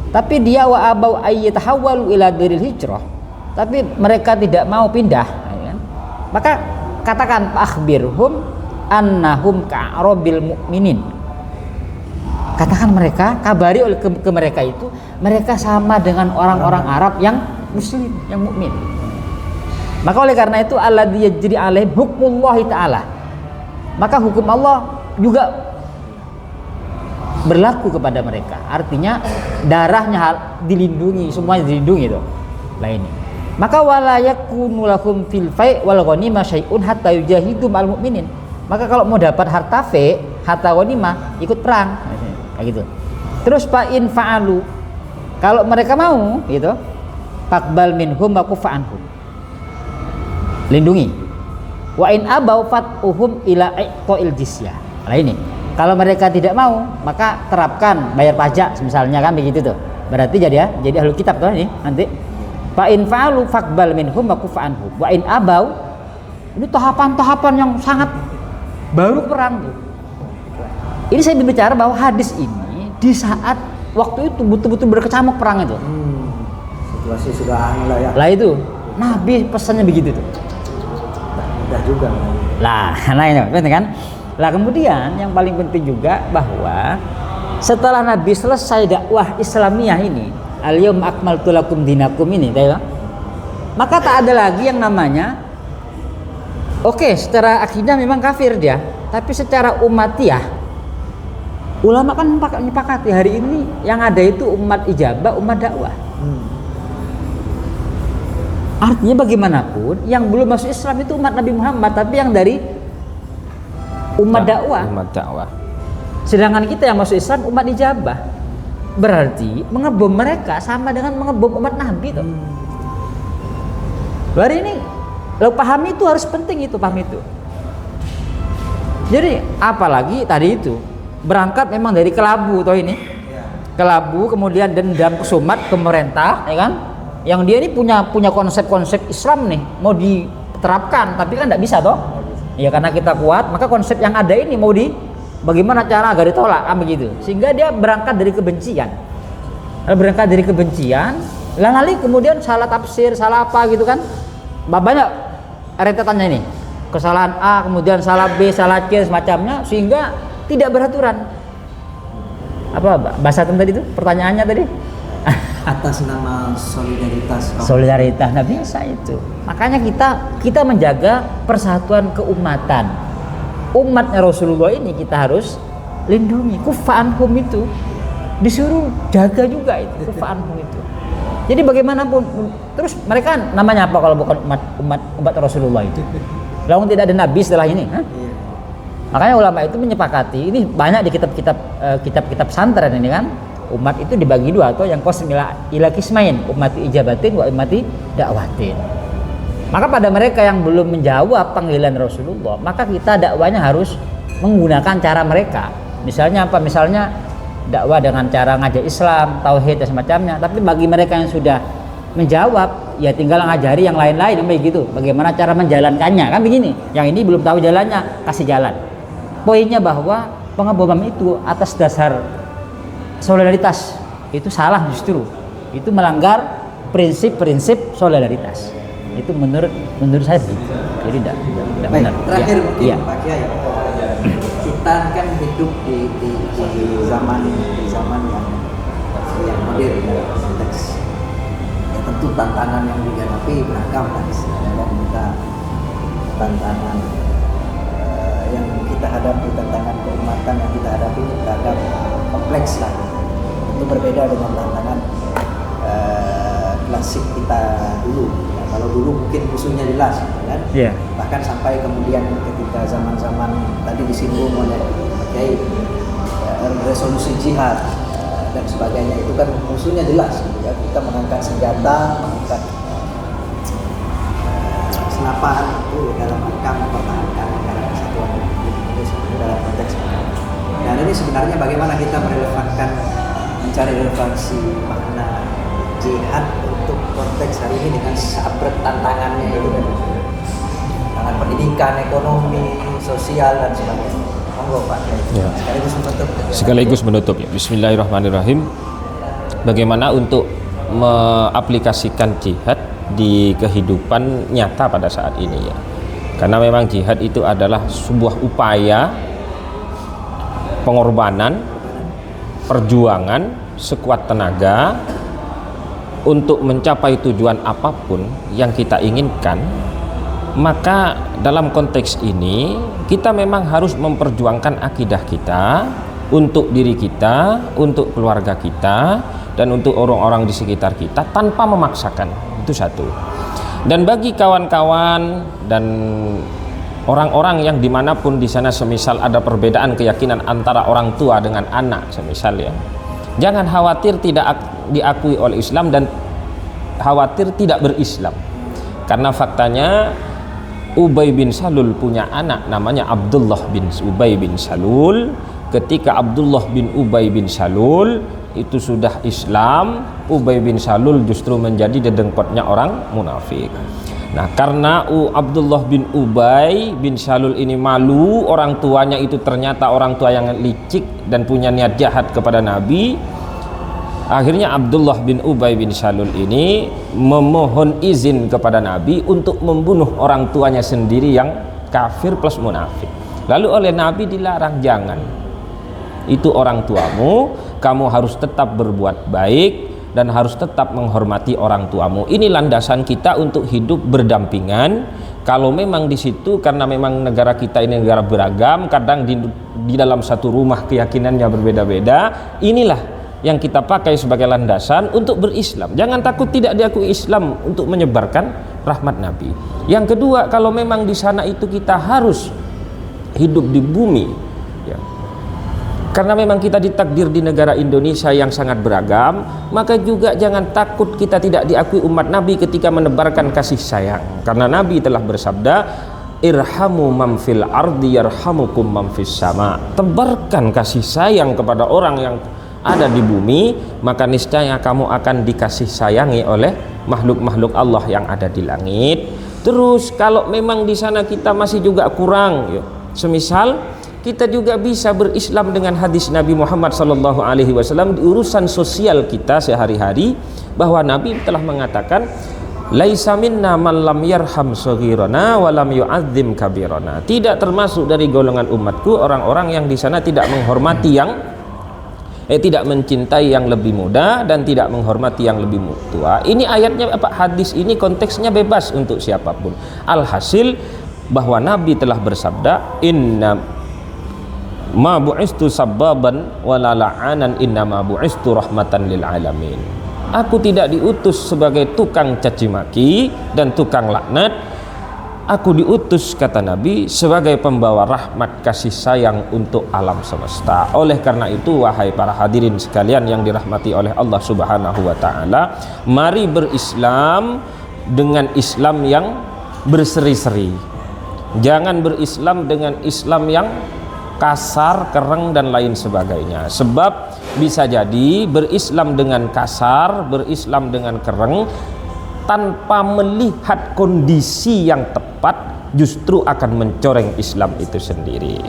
tapi dia wa abau ayyatahawwalu ila daril hijrah, tapi mereka tidak mau pindah, ya kan? Maka katakan akhbirhum annahum ka'arabil mu'minin. Katakan mereka, kabari oleh ke mereka itu, mereka sama dengan orang-orang Arab yang muslim, yang mukmin. Maka oleh karena itu alladzi yajri alaihim hukmullahi ta'ala. Maka hukum Allah juga berlaku kepada mereka. Artinya darahnya dilindungi, semuanya dilindungi itu. Lah ini. Maka wala yakunu lahum fil fai' wal ghanimah syai'un hatta yujahidu ma'al mu'minin. Maka kalau mau dapat harta fai', harta ghanimah, ikut perang. Kayak gitu. Terus fa in fa'alu, kalau mereka mau gitu, faqbal minhum wa kufa anhum. Lindungi. Wa in abau fat'uhum ila iqa'il jizyah. Nah ini, kalau mereka tidak mau, maka terapkan bayar pajak misalnya kan begitu tuh. Berarti jadi ahlul kitab tuh ini nanti. Fa in fa'alu faqbal minhum wa kufa anhum. Wa in abau, ini tahapan-tahapan yang sangat baru perang tuh. Ini saya berbicara bahwa hadis ini di saat waktu itu betul-betul berkecamuk perang itu. Situasi sudah aneh lah ya. Lah itu, Nabi pesannya begitu tuh. Udah juga. Lah, nah ini penting kan? Lah kemudian yang paling penting juga bahwa setelah Nabi selesai dakwah Islamiyah ini, al-yaum akmaltu lakum dinakum ini, tahu? Maka tak ada lagi yang namanya secara akidah memang kafir dia, tapi secara umatiyah ulama kan menyepakati hari ini yang ada itu umat ijabah, umat dakwah. Artinya bagaimanapun yang belum masuk Islam itu umat Nabi Muhammad, tapi yang dari umat dakwah. Umat dakwah. Sedangkan kita yang masuk Islam umat ijabah. Berarti mengebom mereka sama dengan mengebom umat Nabi itu. Hari ini lo paham itu harus penting itu, paham itu. Jadi apalagi tadi itu berangkat memang dari kelabu toh ini. kelabu, kemudian dendam kesumat ke pemerintah, ya kan? Yang dia ini punya konsep-konsep Islam nih, mau diterapkan, tapi kan tidak bisa toh? Ya karena kita kuat, maka konsep yang ada ini mau bagaimana cara agar ditolak, kan begitu. Sehingga dia berangkat dari kebencian. Lalu kemudian salah tafsir, salah apa gitu kan? Banyak rentetannya ini. Kesalahan A, kemudian salah B, salah C, semacamnya, sehingga tidak beraturan. Apa bahasa tadi itu? Pertanyaannya tadi? Atas nama solidaritas. Solidaritas, nah bisa itu. Makanya kita menjaga persatuan keumatan. Umatnya Rasulullah ini kita harus lindungi. Kufa'anhum itu disuruh jaga juga itu, kufa'anhum itu. Jadi bagaimanapun, terus mereka namanya apa kalau bukan umat Rasulullah itu? Lalu tidak ada nabi setelah ini. Makanya ulama itu menyepakati, ini banyak di kitab pesantren ini kan, umat itu dibagi dua, atau yang qasim ila kismain, ummati ijabatin wa ummati dakwatin. Maka pada mereka yang belum menjawab panggilan Rasulullah, maka kita dakwanya harus menggunakan cara mereka. Misalnya apa? Misalnya dakwah dengan cara ngajak Islam, tauhid dan semacamnya. Tapi bagi mereka yang sudah menjawab, ya tinggal ngajari yang lain-lain, begitu. Bagaimana cara menjalankannya, kan begini. Yang ini belum tahu jalannya, kasih jalan. Poinnya bahwa pengeboman itu atas dasar solidaritas itu salah justru. Itu melanggar prinsip-prinsip solidaritas. Itu menurut saya begitu. Jadi tidak benar. Terakhir ya, mungkin ya. Pak Kiai, kita kan hidup di zaman yang modern, konteks ya tentu tantangan yang dihadapi beragam kan, istilahnya kita tantangan yang kita hadapi, tantangan keumatan yang kita hadapi itu beragam, kompleks lah. Itu berbeda dengan tantangan klasik kita dulu. Ya, kalau dulu mungkin musuhnya jelas, kan? Yeah. Bahkan sampai kemudian ketika zaman-zaman tadi disinggung oleh Pak Kiai, resolusi jihad dan sebagainya, itu kan musuhnya jelas. Ya, kita mengangkat senjata, mengangkat senapan itu dalam rangka mempertahankan negara kesatuan Indonesia dalam konteks ini. Dan ini sebenarnya bagaimana kita mencari relevansi makna jihad untuk konteks hari ini dengan sabret tantangannya itu kan, tantangan pendidikan, ekonomi, sosial dan sebagainya. Monggo Pak. Ya. Sekaligus menutup ya. Bismillahirrahmanirrahim. Bagaimana untuk mengaplikasikan jihad di kehidupan nyata pada saat ini ya. Karena memang jihad itu adalah sebuah upaya pengorbanan, perjuangan sekuat tenaga untuk mencapai tujuan apapun yang kita inginkan. Maka dalam konteks ini kita memang harus memperjuangkan akidah kita untuk diri kita, untuk keluarga kita, dan untuk orang-orang di sekitar kita tanpa memaksakan. Itu satu. Dan bagi kawan-kawan dan orang-orang yang dimanapun di sana, semisal ada perbedaan keyakinan antara orang tua dengan anak, semisal ya, jangan khawatir tidak diakui oleh Islam dan khawatir tidak berislam. Karena faktanya Ubay bin Salul punya anak namanya Abdullah bin Ubay bin Salul. Ketika Abdullah bin Ubay bin Salul itu sudah Islam, Ubay bin Salul justru menjadi dedengkotnya orang munafik. Nah, karena Abdullah bin Ubay bin Salul ini malu, orang tuanya itu ternyata orang tua yang licik dan punya niat jahat kepada Nabi. Akhirnya Abdullah bin Ubay bin Salul ini memohon izin kepada Nabi untuk membunuh orang tuanya sendiri yang kafir plus munafik. Lalu oleh Nabi dilarang, jangan. Itu orang tuamu, kamu harus tetap berbuat baik dan harus tetap menghormati orang tuamu. Ini landasan kita untuk hidup berdampingan. Kalau memang di situ, karena memang negara kita ini negara beragam, kadang di dalam satu rumah keyakinannya berbeda-beda, inilah yang kita pakai sebagai landasan untuk berislam. Jangan takut tidak diakui Islam untuk menyebarkan rahmat Nabi. Yang kedua, kalau memang di sana itu kita harus hidup di bumi ya, karena memang kita ditakdir di negara Indonesia yang sangat beragam, maka juga jangan takut kita tidak diakui umat Nabi ketika menebarkan kasih sayang. Karena Nabi telah bersabda, irhamu man fil ardi yarhamukum man fis sama. Tebarkan kasih sayang kepada orang yang ada di bumi, maka niscaya kamu akan dikasih sayangi oleh makhluk-makhluk Allah yang ada di langit. Terus kalau memang di sana kita masih juga kurang, ya, semisal kita juga bisa berislam dengan hadis Nabi Muhammad SAW di urusan sosial kita sehari-hari, bahwa Nabi telah mengatakan, laisa minna man lam yarham saghirana wa lam yu'azzim kabirana. Tidak termasuk dari golongan umatku orang-orang yang di sana tidak menghormati yang tidak mencintai yang lebih muda dan tidak menghormati yang lebih tua. Ini ayatnya apa? Hadis ini konteksnya bebas untuk siapapun. Alhasil bahwa Nabi telah bersabda, inna ma bu'istu sabbaban wala la'anan, inna ma bu'istu rahmatan lil alamin. Aku tidak diutus sebagai tukang caci maki dan tukang laknat. Aku diutus, kata Nabi, sebagai pembawa rahmat kasih sayang untuk alam semesta. Oleh karena itu, wahai para hadirin sekalian yang dirahmati oleh Allah Subhanahu wa taala, mari berislam dengan Islam yang berseri-seri. Jangan berislam dengan Islam yang kasar, kereng dan lain sebagainya. Sebab bisa jadi berislam dengan kasar, berislam dengan kereng, tanpa melihat kondisi yang tepat, justru akan mencoreng Islam itu sendiri.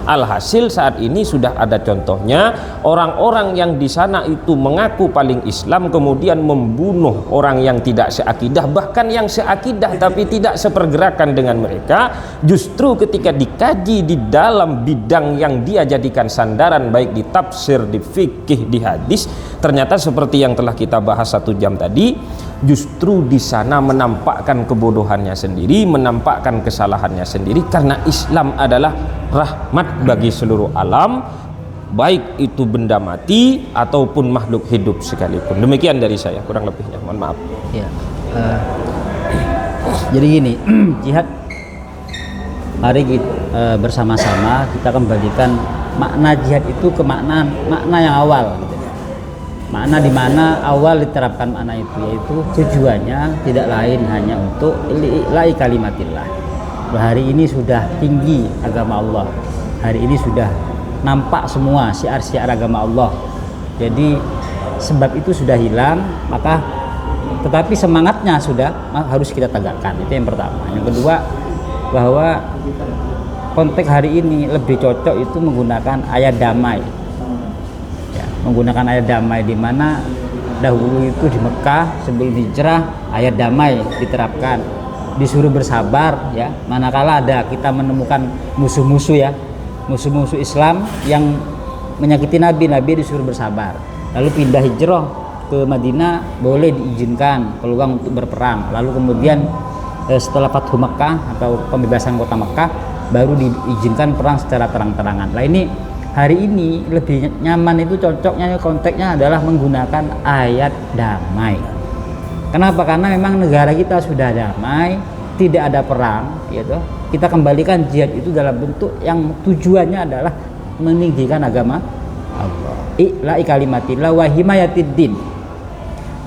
Alhasil saat ini sudah ada contohnya, orang-orang yang di sana itu mengaku paling Islam kemudian membunuh orang yang tidak seakidah, bahkan yang seakidah tapi tidak sepergerakan dengan mereka. Justru ketika dikaji di dalam bidang yang dia jadikan sandaran, baik di tafsir, di fikih, di hadis, ternyata seperti yang telah kita bahas 1 jam tadi, justru di sana menampakkan kebodohannya sendiri, menampakkan kesalahannya sendiri, karena Islam adalah rahmat bagi seluruh alam, baik itu benda mati ataupun makhluk hidup sekalipun. Demikian dari saya, kurang lebihnya mohon maaf. Ya, jadi gini, jihad, mari kita bersama-sama kita kembalikan makna jihad itu ke makna yang awal, gitu. Makna di mana awal diterapkan makna itu, yaitu tujuannya tidak lain hanya untuk ilahi kalimatillah. Hari ini sudah tinggi agama Allah, hari ini sudah nampak semua syiar-syiar agama Allah. Jadi sebab itu sudah hilang, maka tetapi semangatnya sudah harus kita tegakkan. Itu yang pertama. Yang kedua, bahwa konteks hari ini lebih cocok itu menggunakan ayat damai. Menggunakan ayat damai, di mana dahulu itu di Mekah sebelum hijrah ayat damai diterapkan, disuruh bersabar, ya, manakala ada kita menemukan musuh-musuh, ya, musuh-musuh Islam yang menyakiti Nabi disuruh bersabar. Lalu pindah hijrah ke Madinah, boleh diizinkan peluang untuk berperang. Lalu kemudian setelah Fathu Mekah atau pembebasan kota Mekah, baru diizinkan perang secara terang-terangan. Nah, ini hari ini lebih nyaman, itu cocoknya konteksnya adalah menggunakan ayat damai. Kenapa? Karena memang negara kita sudah damai, tidak ada perang, gitu. Kita kembalikan jihad itu dalam bentuk yang tujuannya adalah meninggikan agama Allah. Ilahi kalimatillah wa himayatiddin.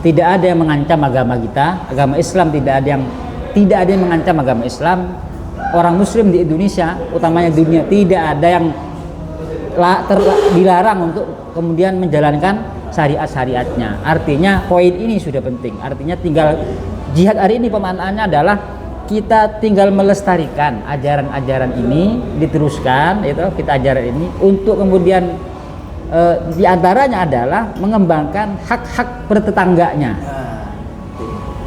Tidak ada yang mengancam agama kita, agama Islam tidak ada yang mengancam agama Islam. Orang Muslim di Indonesia, utamanya dunia, tidak ada yang dilarang untuk kemudian menjalankan syariat-syariatnya. Artinya poin ini sudah penting. Artinya tinggal jihad hari ini pemaknaannya adalah kita tinggal melestarikan ajaran-ajaran ini, diteruskan, itu kita ajaran ini untuk kemudian diantaranya adalah mengembangkan hak-hak bertetangganya.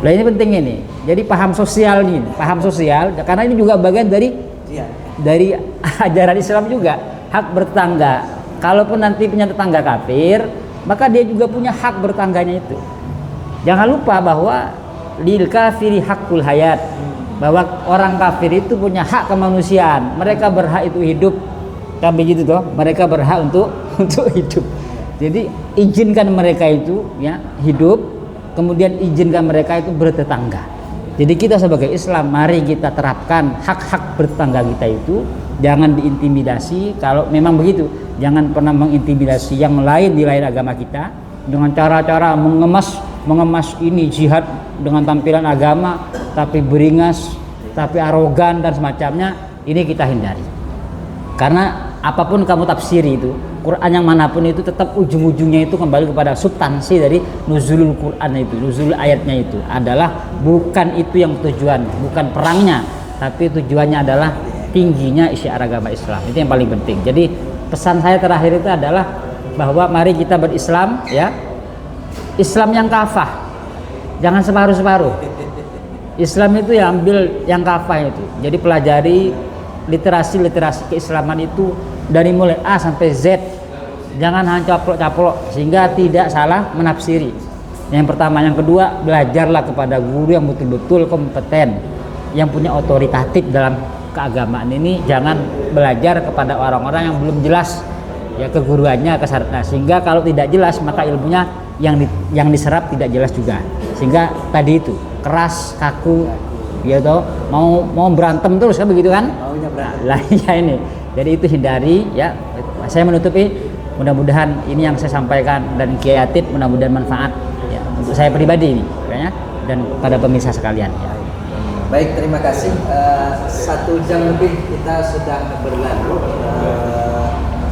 Nah, ini penting ini. Jadi paham sosial ini, paham sosial, karena ini juga bagian dari ajaran Islam juga. Hak bertetangga, kalaupun nanti punya tetangga kafir, maka dia juga punya hak bertetangganya itu. Jangan lupa bahwa lil kafiri hakul hayat, bahwa orang kafir itu punya hak kemanusiaan. Mereka berhak itu hidup, kan begitu toh? Mereka berhak untuk hidup. Jadi izinkan mereka itu, ya, hidup, kemudian izinkan mereka itu bertetangga. Jadi kita sebagai Islam, mari kita terapkan hak-hak bertetangga kita itu. Jangan diintimidasi. Kalau memang begitu, jangan pernah mengintimidasi yang lain di lain agama kita dengan cara-cara mengemas ini jihad dengan tampilan agama, tapi beringas, tapi arogan dan semacamnya. Ini kita hindari, karena apapun kamu tafsiri itu, Quran yang manapun itu tetap ujung-ujungnya itu kembali kepada substansi dari nuzulul Quran itu, nuzul ayatnya itu adalah bukan itu yang tujuan, bukan perangnya, tapi tujuannya adalah tingginya syiar agama Islam. Itu yang paling penting. Jadi pesan saya terakhir itu adalah bahwa mari kita berislam, ya, Islam yang kafah, jangan separuh-separuh. Islam itu ya ambil yang kafah itu. Jadi pelajari literasi keislaman itu dari mulai A sampai Z. Jangan hanya caplok-caplok sehingga tidak salah menafsiri. Yang pertama, yang kedua, belajarlah kepada guru yang betul-betul kompeten, yang punya otoritatif dalam keagamaan ini. Jangan belajar kepada orang-orang yang belum jelas ya keguruannya, kesyaratnya. Sehingga kalau tidak jelas maka ilmunya yang diserap tidak jelas juga. Sehingga tadi itu keras, kaku, ya toh, mau berantem terus kan begitu kan? Maunya berantem. Lah ya ini. Jadi itu hindari ya. Saya menutupi, mudah-mudahan ini yang saya sampaikan dan Kiai Atib mudah-mudahan manfaat ya untuk saya pribadi ini kayaknya dan pada pemirsa sekalian ya. Baik, terima kasih. 1 jam lebih kita sudah berlalu.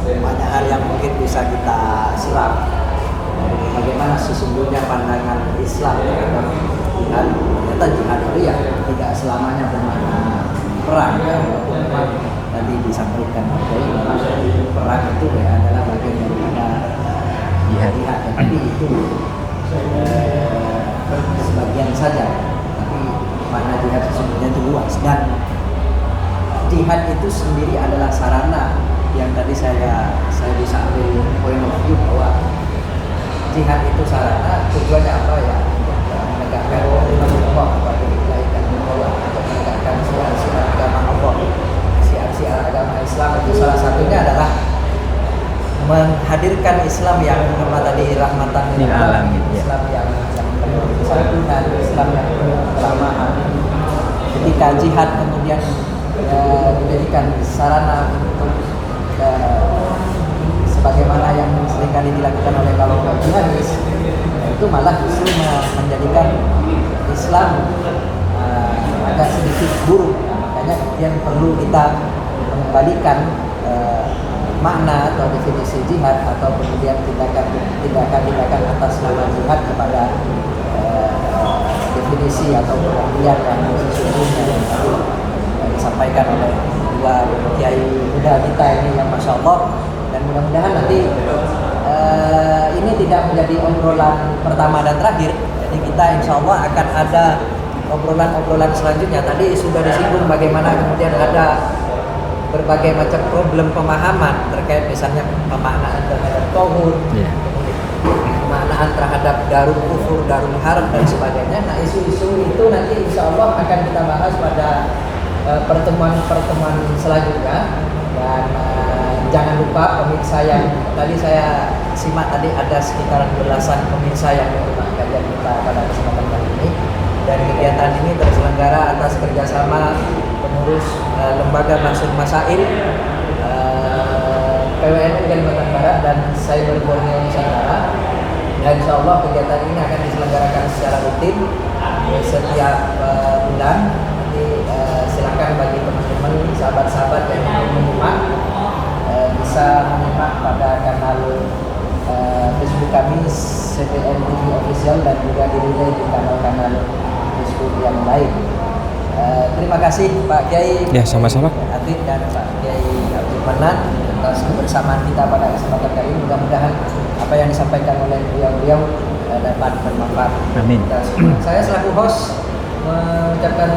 Banyak hal yang mungkin bisa kita simak. Bagaimana sesungguhnya pandangan Islam terhadap jihad. Ternyata jihad itu ya tidak selamanya bermakna perang ya, walaupun memang tadi disampaikan bahwa perang itu ya adalah bagian daripada jihad, tapi itu sebagian saja. Tapi makna jihad sesungguhnya itu luas, dan jihad itu sendiri adalah sarana yang tadi saya bisa ambil point of view bahwa jihad itu sarana, tujuannya apa ya? Menegakkan Allah, bagi kebaikan Allah, untuk menegakkan syiar-syiar agama Allah, syiar-syiar agama Islam. Itu salah satunya adalah menghadirkan Islam yang apa tadi, rahmatan lil alamin, Islam yang penuh kesantunan, Islam yang penuh keramahan. Ketika jihad kemudian dijadikan sarana untuk sebagaimana yang seringkali dilakukan oleh kelompok jihadis, itu malah justru menjadikan Islam agak sedikit buruk. Makanya kemudian perlu kita mengembalikan makna atau definisi jihad atau kemudian tindakan atas nama jihad kepada definisi atau pengertian yang sesungguhnya yang tadi disampaikan oleh dua kiai muda kita ini yang masya Allah. Dan mudah-mudahan nanti ini tidak menjadi obrolan pertama dan terakhir. Jadi kita insya Allah akan ada obrolan-obrolan selanjutnya. Tadi sudah disinggung bagaimana kemudian ada berbagai macam problem pemahaman terkait misalnya pemaknaan terhadap tauhid, pemaknaan terhadap darul kufur, darul harb dan sebagainya. Nah, isu-isu itu nanti insya Allah akan kita bahas pada pertemuan selanjutnya. Dan jangan lupa pemirsa yang tadi saya simak, tadi ada sekitaran belasan pemirsa yang menyimak kajian kita pada kesempatan kali ini. Dan kegiatan ini terselenggara atas kerjasama pengurus lembaga Mansur Masail, PWNU Kalimantan Barat dan Cyber Borneo Nusantara. Dan insya Allah kegiatan ini akan diselenggarakan secara rutin setiap bulan. Nanti silakan bagi teman-teman, sahabat-sahabat yang ingin menyimak bisa menyimak pada kanal Facebook kami CPN TV Official dan juga di-relay di kanal-kanal Facebook yang lain. Terima kasih Pak Kiai. Ya, sama-sama. Atid dan Pak Kiai Abdul Manan atas kebersamaan kita pada kesempatan kali ini. Mudah-mudahan apa yang disampaikan oleh beliau dapat bermanfaat. Amin. Saya selaku host mengucapkan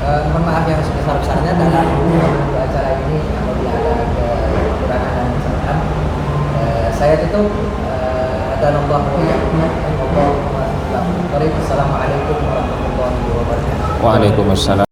mohon maaf yang sebesar-besarnya dalam acara ini apabila ada kekurangan dan kesalahan. Saya tutup. Assalamualaikum warahmatullahi wabarakatuh. Waalaikumsalam.